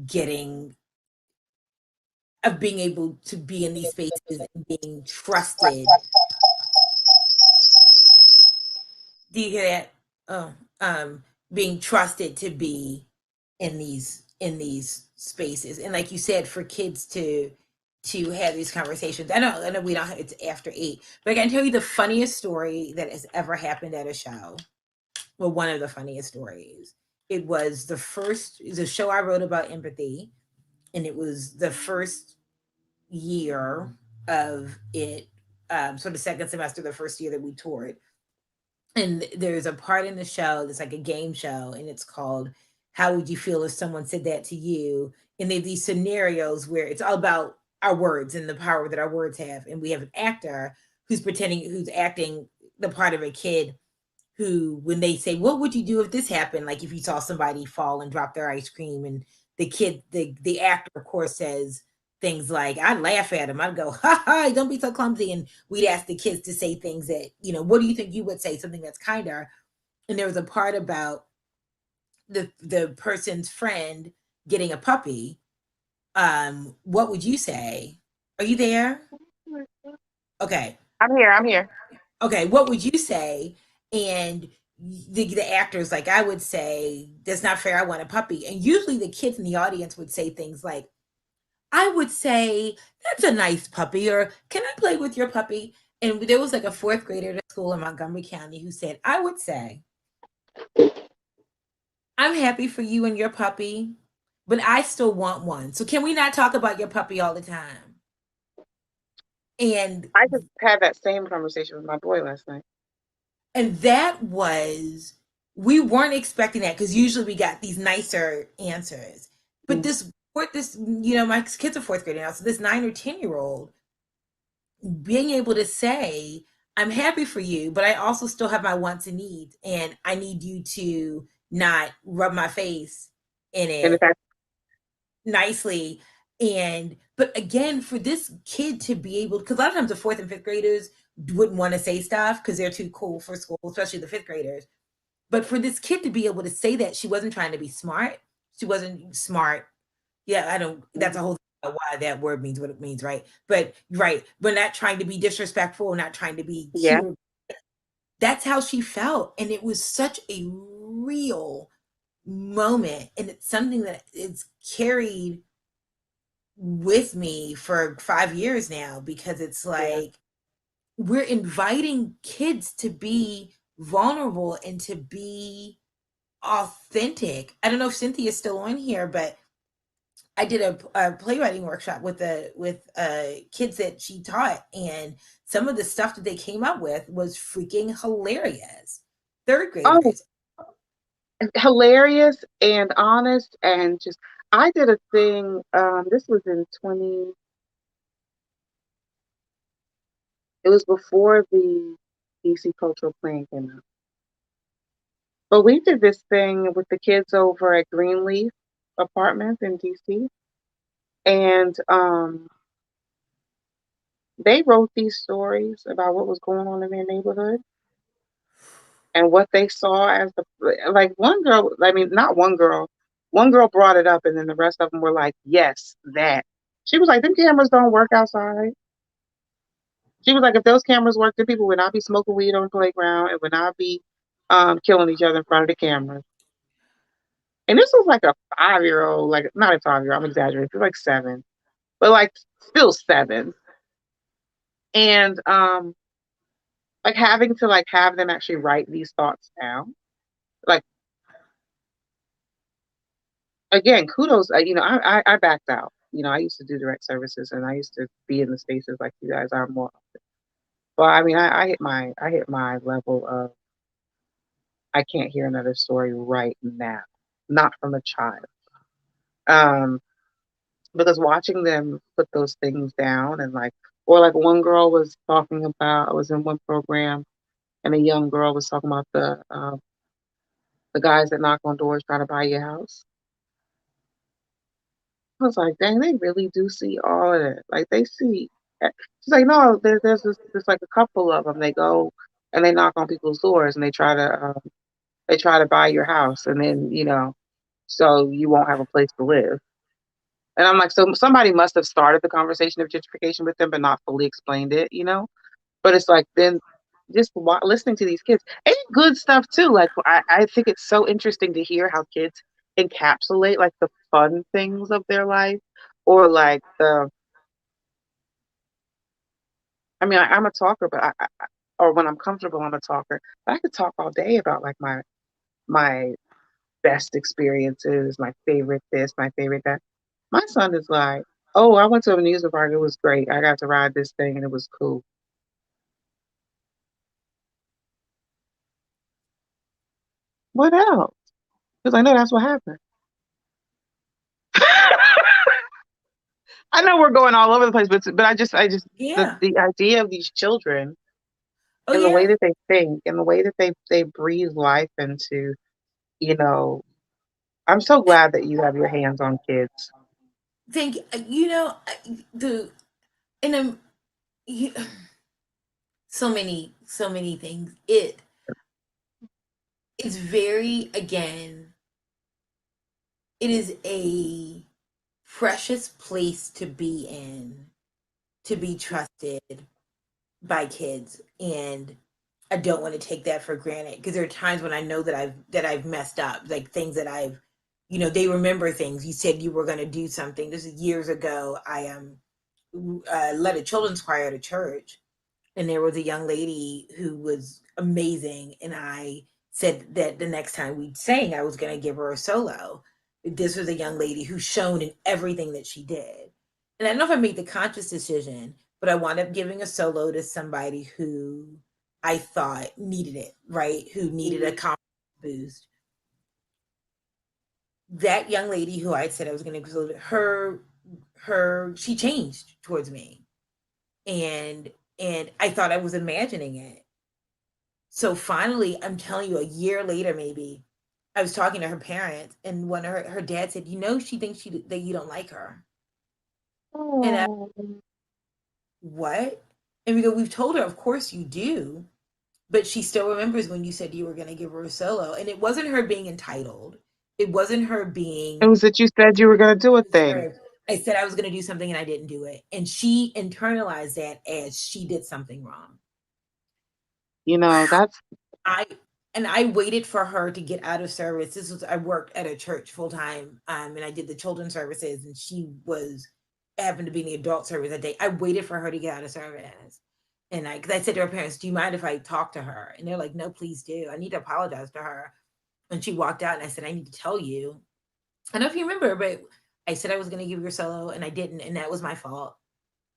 being able to be in these spaces and being trusted. Do you hear that? Being trusted to be in these spaces, and like you said, for kids to have these conversations. I know we don't have, it's after 8, but I can tell you the funniest story that has ever happened at a show. Well, one of the funniest stories. It was the show I wrote about empathy, and it was the first year of it, so the second semester, the first year that we toured. And there's a part in the show that's like a game show, and it's called How Would You Feel If Someone Said That to You? And they have these scenarios where it's all about our words and the power that our words have. And we have an actor who's acting the part of a kid who, when they say, what would you do if this happened? Like if you saw somebody fall and drop their ice cream, and the actor, of course, says things like, I'd laugh at him. I'd go, ha ha, don't be so clumsy. And we'd ask the kids to say things that, what do you think you would say? Something that's kinder. And there was a part about the person's friend getting a puppy. What would you say? Are you there? Okay. I'm here. Okay. What would you say? And the actor's like, I would say, that's not fair. I want a puppy. And usually the kids in the audience would say things like, I would say, that's a nice puppy, or can I play with your puppy? And there was like a 4th grader at a school in Montgomery County who said, I would say, I'm happy for you and your puppy, but I still want one. So can we not talk about your puppy all the time? And I just had that same conversation with my boy last night. And we weren't expecting that, because usually we got these nicer answers. But this for this, my kids are fourth grade now, so this 9 or 10-year-old being able to say, I'm happy for you, but I also still have my wants and needs, and I need you to not rub my face in And in it fact, nicely. And but again, for this kid to be able, because a lot of times the fourth and fifth graders wouldn't want to say stuff because they're too cool for school, especially the fifth graders. But for this kid to be able to say that she wasn't trying to be smart, she wasn't smart. Yeah, I don't. That's a whole thing about why that word means what it means, right? But right, but not trying to be disrespectful, not trying to be yeah. cute. That's how she felt, and it was such a real moment, and it's something that is carried with me for 5 years now, because it's Yeah. like we're inviting kids to be vulnerable and to be authentic. I don't know if Cynthia's still on here, but I did a playwriting workshop with kids that she taught, and some of the stuff that they came up with was freaking hilarious. Third Oh, graders. hilarious and honest and just I did a thing, this was in 20, it was before the DC Cultural Plan came out. But we did this thing with the kids over at Greenleaf Apartments in DC. And they wrote these stories about what was going on in their neighborhood and what they saw as the like one girl, I mean not one girl brought it up and then the rest of them were like, yes, that. She was like, them cameras don't work outside. She was like, if those cameras worked, then people would not be smoking weed on the playground and would not be killing each other in front of the cameras. And this was like a 5-year old, like not a 5-year old, I'm exaggerating, she was like 7, but like still 7. And like having to like have them actually write these thoughts down. Like again, kudos. I backed out. I used to do direct services and I used to be in the spaces like you guys are more. But I mean, I hit my level of I can't hear another story right now, not from a child. Um, because watching them put those things down and like, or like one girl was talking about, I was in one program and a young girl was talking about the guys that knock on doors trying to buy your house. I was like, dang, they really do see all of it. Like they see. She's like, no, there's this like a couple of them. They go and they knock on people's doors and they try to buy your house, and then so you won't have a place to live. And I'm like, so somebody must have started the conversation of gentrification with them, but not fully explained it. But it's like then just listening to these kids and good stuff too. Like I think it's so interesting to hear how kids encapsulate like the fun things of their life or like the. I mean, I'm a talker, but or when I'm comfortable, I'm a talker. But I could talk all day about like my best experiences, my favorite this, my favorite that. My son is like, oh, I went to a amusement park. It was great. I got to ride this thing and it was cool. What else? Because I know that's what happened. I know we're going all over the place, but I just Yeah. the idea of these children Oh and the way yeah. that they think and the way that they breathe life into, you know, I'm so glad that you have your hands on kids. Think the in a you, so many things. It's very, again, it is a precious place to be in, to be trusted by kids, and I don't want to take that for granted, because there are times when I know that I've messed up, like things that they remember things. You said you were going to do something. This is years ago. I led a children's choir at a church, and there was a young lady who was amazing, and I said that the next time we sang, I was going to give her a solo. This was a young lady who shone in everything that she did, and I don't know if I made the conscious decision, but I wound up giving a solo to somebody who I thought needed it, right? Who needed a Mhm. confidence boost. that young lady who I said I was going to include her she changed towards me, and I thought I was imagining it. So finally, I'm telling you, a year later, maybe I was talking to her parents, and when her dad said, "You know, she thinks that you don't like her," and I, Oh. what? And we go, "We've told her, of course you do." But she still remembers when you said you were going to give her a solo, and it wasn't her being entitled. It wasn't her It being was that you said you were going to do a thing. reserved. I said I was going to do something and I didn't do it, and she internalized that as she did something wrong. You know, that's I I waited for her to get out of service. This was I worked at a church full time, and I did the children's services, and she was happened to be in the adult service that day. I waited for her to get out of service, and because I said to her parents, "Do you mind if I talk to her?" And they're like, "No, please do. I need to apologize to her." And she walked out, and I said, "I need to tell you. I don't know if you remember, but I said I was going to give you a solo, and I didn't, and that was my fault.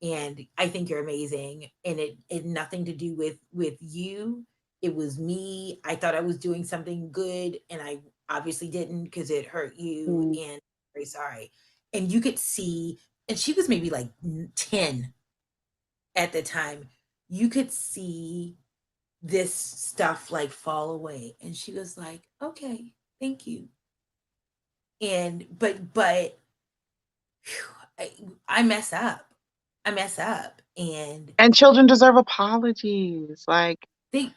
And I think you're amazing, and it had nothing to do with you. It was me. I thought I was doing something good, and I obviously didn't because it hurt you, mm. and I'm very sorry." And you could see, and she was maybe like 10 at the time. You could see this stuff like fall away, and she was like, "Okay, thank you." And but I, I mess up. I mess up, and And children deserve apologies. they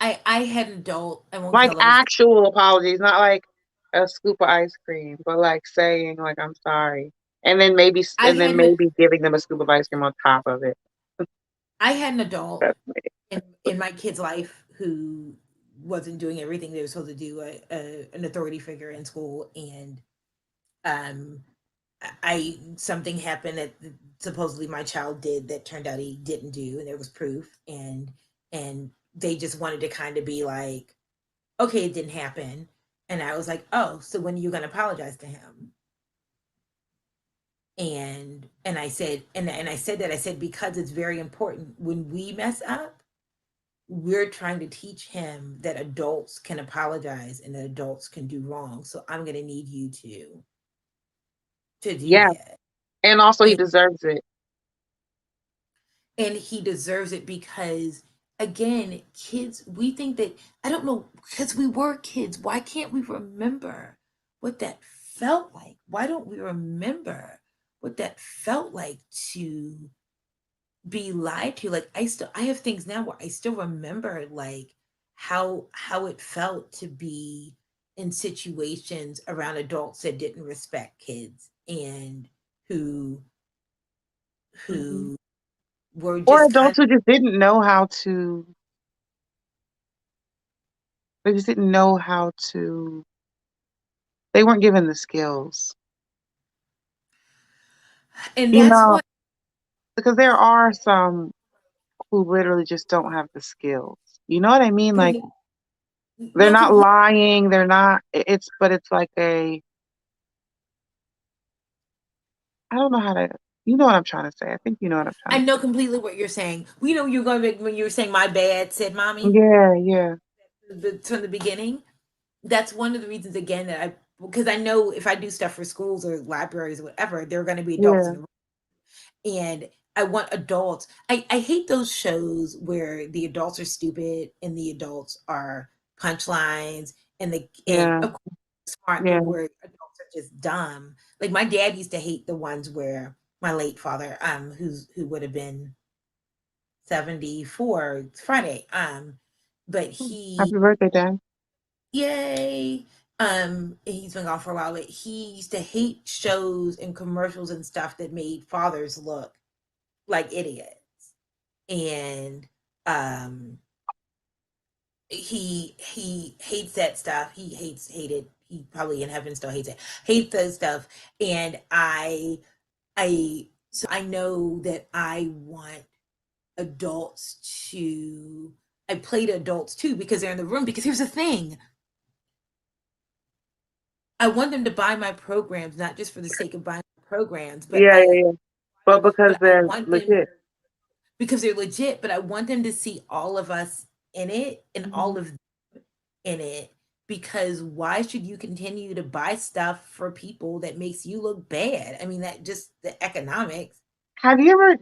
I had an adult, I won't tell them his Actual apologies, not like a scoop of ice cream, but like saying like I'm sorry. I And had then an maybe giving them a scoop of ice cream on top of it. I had an adult That's me. in my kid's life who wasn't doing everything they were supposed to do, an authority figure in school, and um I something happened that supposedly my child did that turned out he didn't do, and there was proof, and they just wanted to kind of be like, okay, it didn't happen. And I was like, oh, so when are you going to apologize to him? And I said, and I said that, I said, because it's very important when we mess up, we're trying to teach him that adults can apologize and that adults can do wrong. So I'm going to need you to do Yeah. that. And also he And, deserves it. and he deserves it because, again, kids, we think that, I don't know, because we were kids, why can't we remember what that felt like? Why don't we remember what that felt like to be lied to? Like, I have things now where I still remember like how it felt to be in situations around adults that didn't respect kids, and who Mhm. who were Or just kind adults who just didn't know how to, they just didn't know how to, they weren't given the skills. of, and You that's know, what because there are some who literally just don't have the skills. You know what I mean? Like they're no not complete lying, they're not it's but it's like a I don't know how to you know what I'm trying to say. I think you know what I'm trying I to know completely what you're saying. We know you're going to, when you were saying my bad, said say. mommy, Yeah, yeah, from the beginning. That's one of the reasons, again, that because I know if I do stuff for schools or libraries or whatever, there are going to be adults in yeah, the room, and I want adults. I hate those shows where the adults are stupid and the adults are punchlines, and yeah, of course smart, but yeah. where adults are just dumb. Like my dad used to hate the ones where my late father, who would have been 74 Friday, but he, Happy birthday, Dan. yay. He's been gone for a while, but he used to hate shows and commercials and stuff that made fathers look like idiots. And um he hates that stuff. Hated, he probably in heaven still hates it. Hates that stuff. And I know that I want adults to, I play to adults too because they're in the room. Because here's the thing, I want them to buy my programs, not just for the sake of buying programs, Yeah, yeah, yeah. But because but I they're want them, legit. because they're legit, but I want them to see all of us in it, and Mhm. all of them in it, because why should you continue to buy stuff for people that makes you look bad? I mean, that just the economics. Have you ever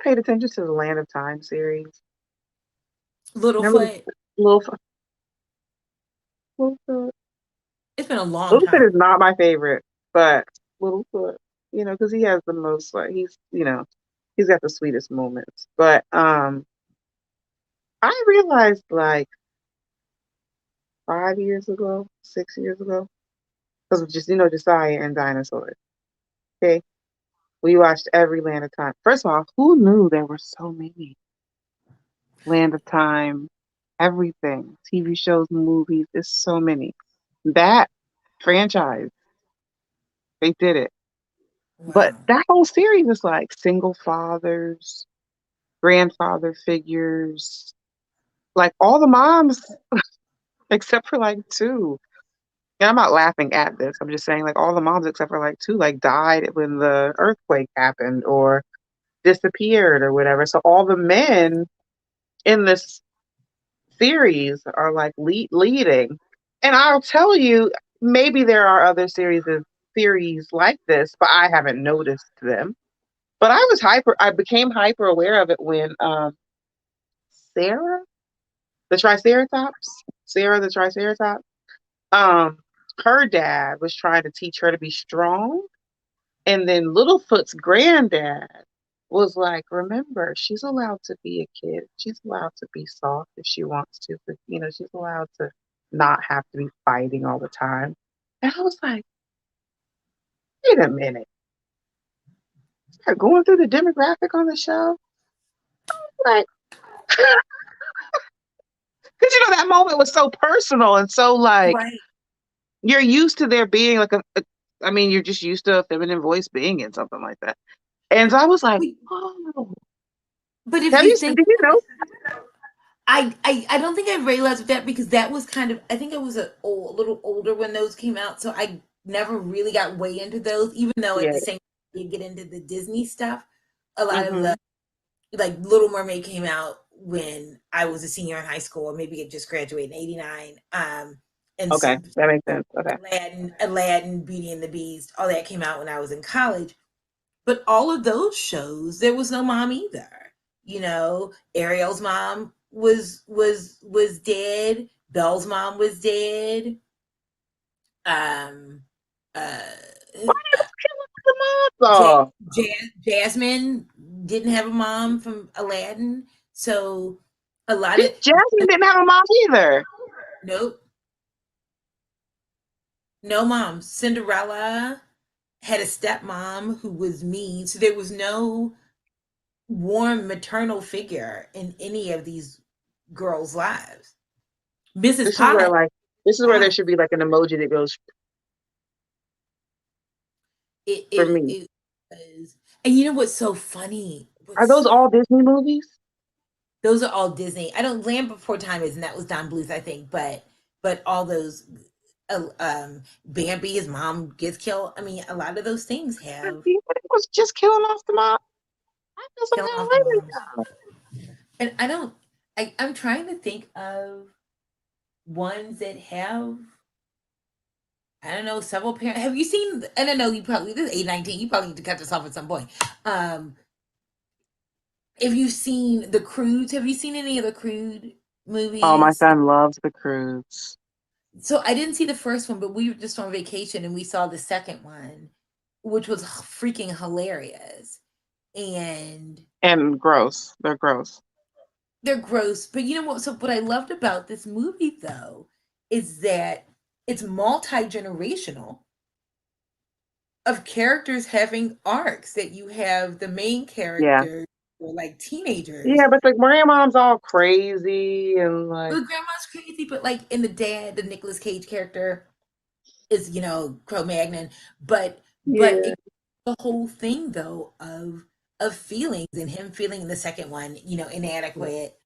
paid attention to the Land of Time series? Remember Littlefoot, Littlefoot? Littlefoot? it's been a long Littlefoot time. is not my favorite, but Littlefoot, because he has the most like he's got the sweetest moments. But I realized like 5 years ago, 6 years ago, because of just Josiah and dinosaurs. Okay, we watched every Land of Time. First of all, who knew there were so many Land of Time, everything, TV shows, movies? There's so many. That franchise, they did it. But Wow. that whole series is like single fathers, grandfather figures, like all the moms except for like two. And I'm not laughing at this. I'm just saying like all the moms except for like two like died when the earthquake happened or disappeared or whatever. So all the men in this series are like leading. And I'll tell you, maybe there are other series like this, but I haven't noticed them. But I became hyper aware of it when Sarah, the Triceratops, Sarah the Triceratops, um, her dad was trying to teach her to be strong. And then Littlefoot's granddad was like, remember, she's allowed to be a kid. She's allowed to be soft if she wants to, but she's allowed to not have to be fighting all the time. And I was like, wait a minute. Start going through the demographic on the show. Like, because that moment was so personal and so like Right. you're used to there being like I mean, you're just used to a feminine voice being in something like that. And so I was like, But oh, but if you think did you know? I don't think I realized that because that was kind of I think I was a little older when those came out, so I never really got way into those. Even though at Yeah. the same time, you get into the Disney stuff. A lot of Hmm. the like Little Mermaid came out when I was a senior in high school, or maybe it just graduated in '89. And Okay, that makes sense. Okay. Aladdin, Beauty and the Beast, all that came out when I was in college. But all of those shows, there was no mom either. Ariel's mom was dead. Belle's mom was dead. Um, uh, Why they was killing the moms off? Jasmine didn't have a mom from Aladdin, so a lot of Jasmine didn't have a mom either. nope, no mom. Cinderella had a stepmom who was mean, so there was no warm maternal figure in any of these girls' lives. Mrs. This is where Potts, like this is where there should be like an emoji that goes it, for it, me. it was, and you know what's so funny? Are What's those so all Disney movies? Those are all Disney. I don't Land Before Time is, and that was Don Bluth, I think. But all those, Bambi, his mom gets killed. I mean, a lot of those things have It was just killing off the mom. I feel some killing kind of off the way moms. right now. And I don't. I'm trying to think of ones that have. I don't know, several parents. Have you seen? And I know you probably this is 819. You probably need to cut this off at some point. If you've seen The Crude, have you seen any of the Crude Oh, my movies? son loves the cruise. So I didn't see the first one, but we were just on vacation and we saw the second one, which was freaking hilarious. And And gross. They're gross. they're gross. But you know what? So what I loved about this movie though is that it's multi-generational of characters having arcs, that you have the main Yeah. character or like teenagers. Yeah, but the grandmom's all crazy and Well, like, the grandma's crazy, but like in the dad, the Nicolas Cage character is, Cro-Magnon, but yeah. it, the whole thing though of feelings, and him feeling in the second one, inadequate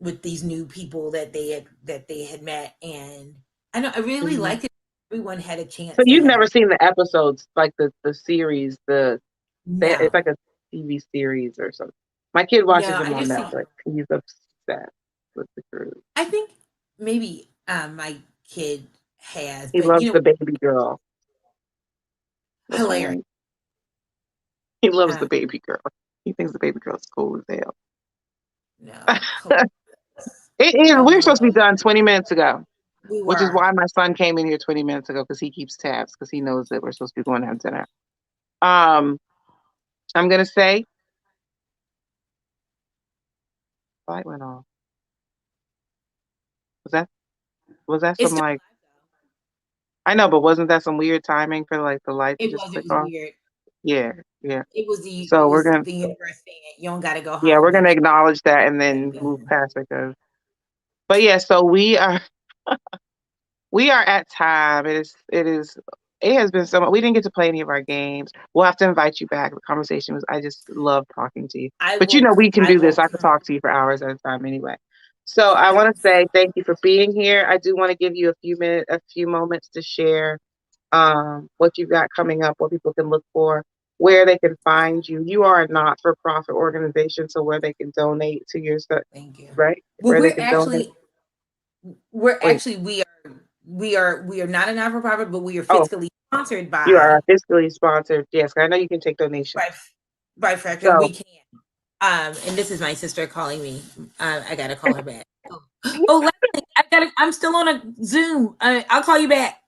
with these new people that they had met. And I really Mhm. liked it. Everyone had a So chance to you've have never seen the episodes, like the series, it's no, like a TV series or something. My kid no, watches them I on just see. Netflix. He's obsessed with the cruise. I think maybe my kid has. He But loves the baby girl. That's hilarious. right. He loves Uh, the baby girl. He thinks the baby girl's cool as hell. no, We were supposed to be done 20 minutes ago, we which is were. why my son came in here 20 minutes ago because he keeps tabs because he knows that we're supposed to be going to have dinner. I'm gonna say light went off. Was that It's some still like alive though. I know, but wasn't that some weird timing for like the light to It just was. It click was off? weird. Yeah, yeah. It So was the universe saying you don't got to go home, we're gonna but acknowledge that and you then gotta move go. past it. But yeah, so we are at time. It has been so much. We didn't get to play any of our games. We'll have to invite you back. The conversation was I just love talking to you. But we can I do this. will I could come. talk to you for hours at a time anyway. So I Yes. want to say thank you for being here. I do want to give you a few moments to share what you've got coming up, what people can look for, where they can find you. You are a not-for-profit organization, so where they can donate to your stuff, Thank you. right? Well, Where they can donate. Wait, we are not a non-for-profit, but we are oh, fiscally sponsored you are by fiscally sponsored. Yes, I know you can take donations. by by Fracture. We So, can. And this is my sister calling me. I gotta call her back. Oh, Leslie, I'm still on a Zoom. I'll call you back.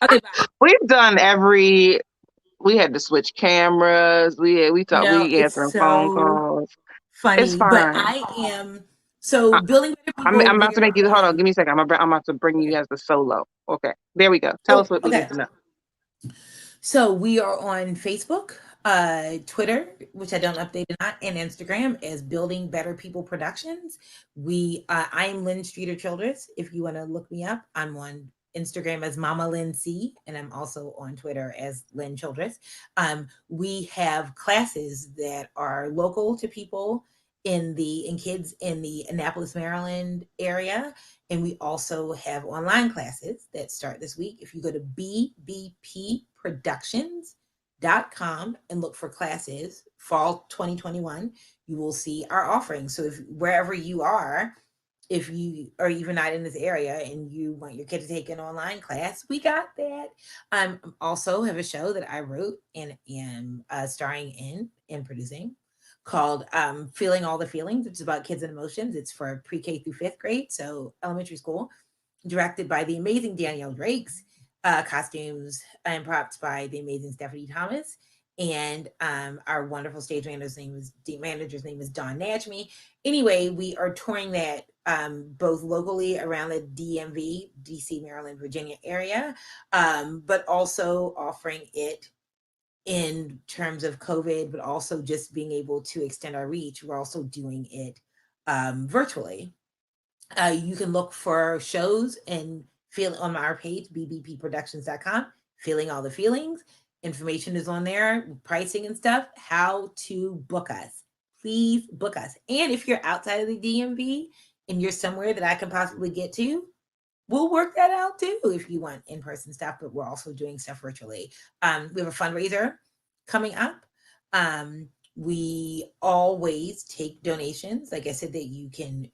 Okay, bye. we've done we had to switch cameras. No, We it's answering phone so calls. It's funny, but fine. I am so I, building better I'm people. about We to are make you, hold on, on. give me a second. I'm about to bring you as the solo. Okay, there we go. Tell us Oh, what we okay. need to know. So we are on Facebook, Twitter, which I don't update a lot, and Instagram as Building Better People Productions. I am Lynne Streeter Childress. If you want to look me up, I'm on Instagram as Mama Lynn C, and I'm also on Twitter as Lynne Childress. We have classes that are local to people in kids in the Annapolis, Maryland area. And we also have online classes that start this week. If you go to bbpproductions.com and look for classes, fall 2021, you will see our offerings. So if wherever you are, if you are even not in this area and you want your kid to take an online class, we got that. Also have a show that I wrote and am starring in and producing called Feeling All the Feelings, which is about kids and emotions. It's for pre-K through fifth grade, so elementary school, directed by the amazing Danielle Drakes, costumes and props by the amazing Stephanie Thomas. And our wonderful stage manager's name is Dawn Natchme. Anyway, we are touring that both locally around the DMV, DC, Maryland, Virginia area, but also offering it in terms of COVID, but also just being able to extend our reach. We're also doing it virtually. You can look for shows and feel on our page, bbpproductions.com, Feeling All the Feelings. Information is on there, pricing and stuff, how to book us. Please book us. And if you're outside of the DMV and you're somewhere that I can possibly get to, we'll work that out too if you want in-person stuff, but we're also doing stuff virtually. We have a fundraiser coming up. We always take donations. Like I said, that you can,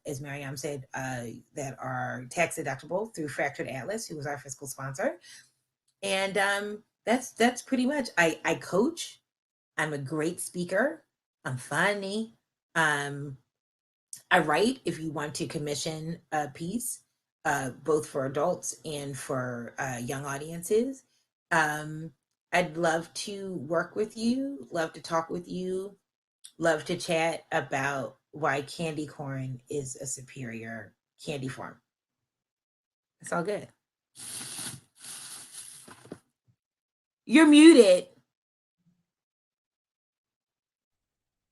as Mariam said, that are tax deductible through Fractured Atlas, who is our fiscal sponsor. And that's pretty much. I coach. I'm a great speaker. I'm funny. I write if you want to commission a piece, both for adults and for young audiences. I'd love to work with you, love to talk with you, love to chat about why candy corn is a superior candy form. It's all good. You're muted.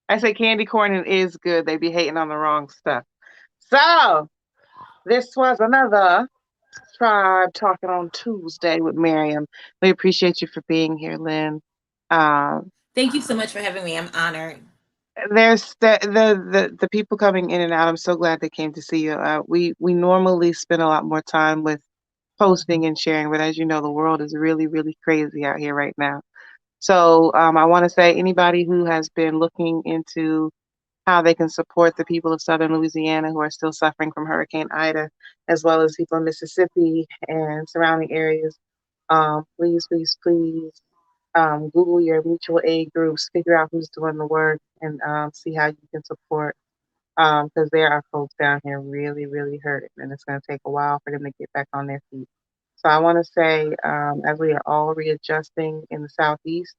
I say candy corn is good. They be hating on the wrong stuff. So this was another Tribe Talking on Tuesday with Miriam. We appreciate you for being here, Lynn. Thank you so much for having me. I'm honored. There's the people coming in and out. I'm so glad they came to see you. We normally spend a lot more time with posting and sharing, but as you know, the world is really, really crazy out here right now. So I want to say anybody who has been looking into how they can support the people of Southern Louisiana who are still suffering from Hurricane Ida, as well as people in Mississippi and surrounding areas. Please, please, please Google your mutual aid groups, figure out who's doing the work, and see how you can support. Because there are folks down here really, really hurting, and it's going to take a while for them to get back on their feet. So I want to say, as we are all readjusting in the Southeast,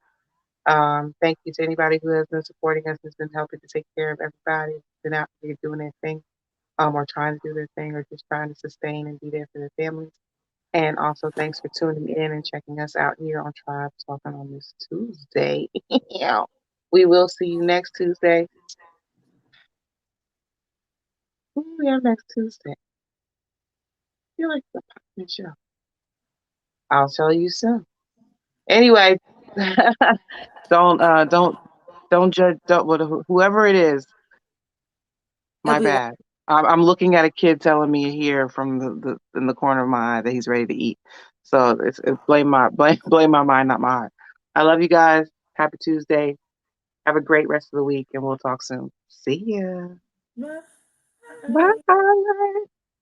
thank you to anybody who has been supporting us, has been helping to take care of everybody, been out here doing their thing, or trying to do their thing, or just trying to sustain and be there for their families. And also, thanks for tuning in and checking us out here on Tribe Talking on this Tuesday. We will see you next Tuesday. Who do we have next Tuesday? I feel like the Poppin' Show. I'll tell you soon. Anyway, don't judge. Whoever it is. My bad. I'm looking at a kid telling me here from the in the corner of my eye that he's ready to eat. So it's blame my mind, not my heart. I love you guys. Happy Tuesday. Have a great rest of the week, and we'll talk soon. See ya. Bye. Bye.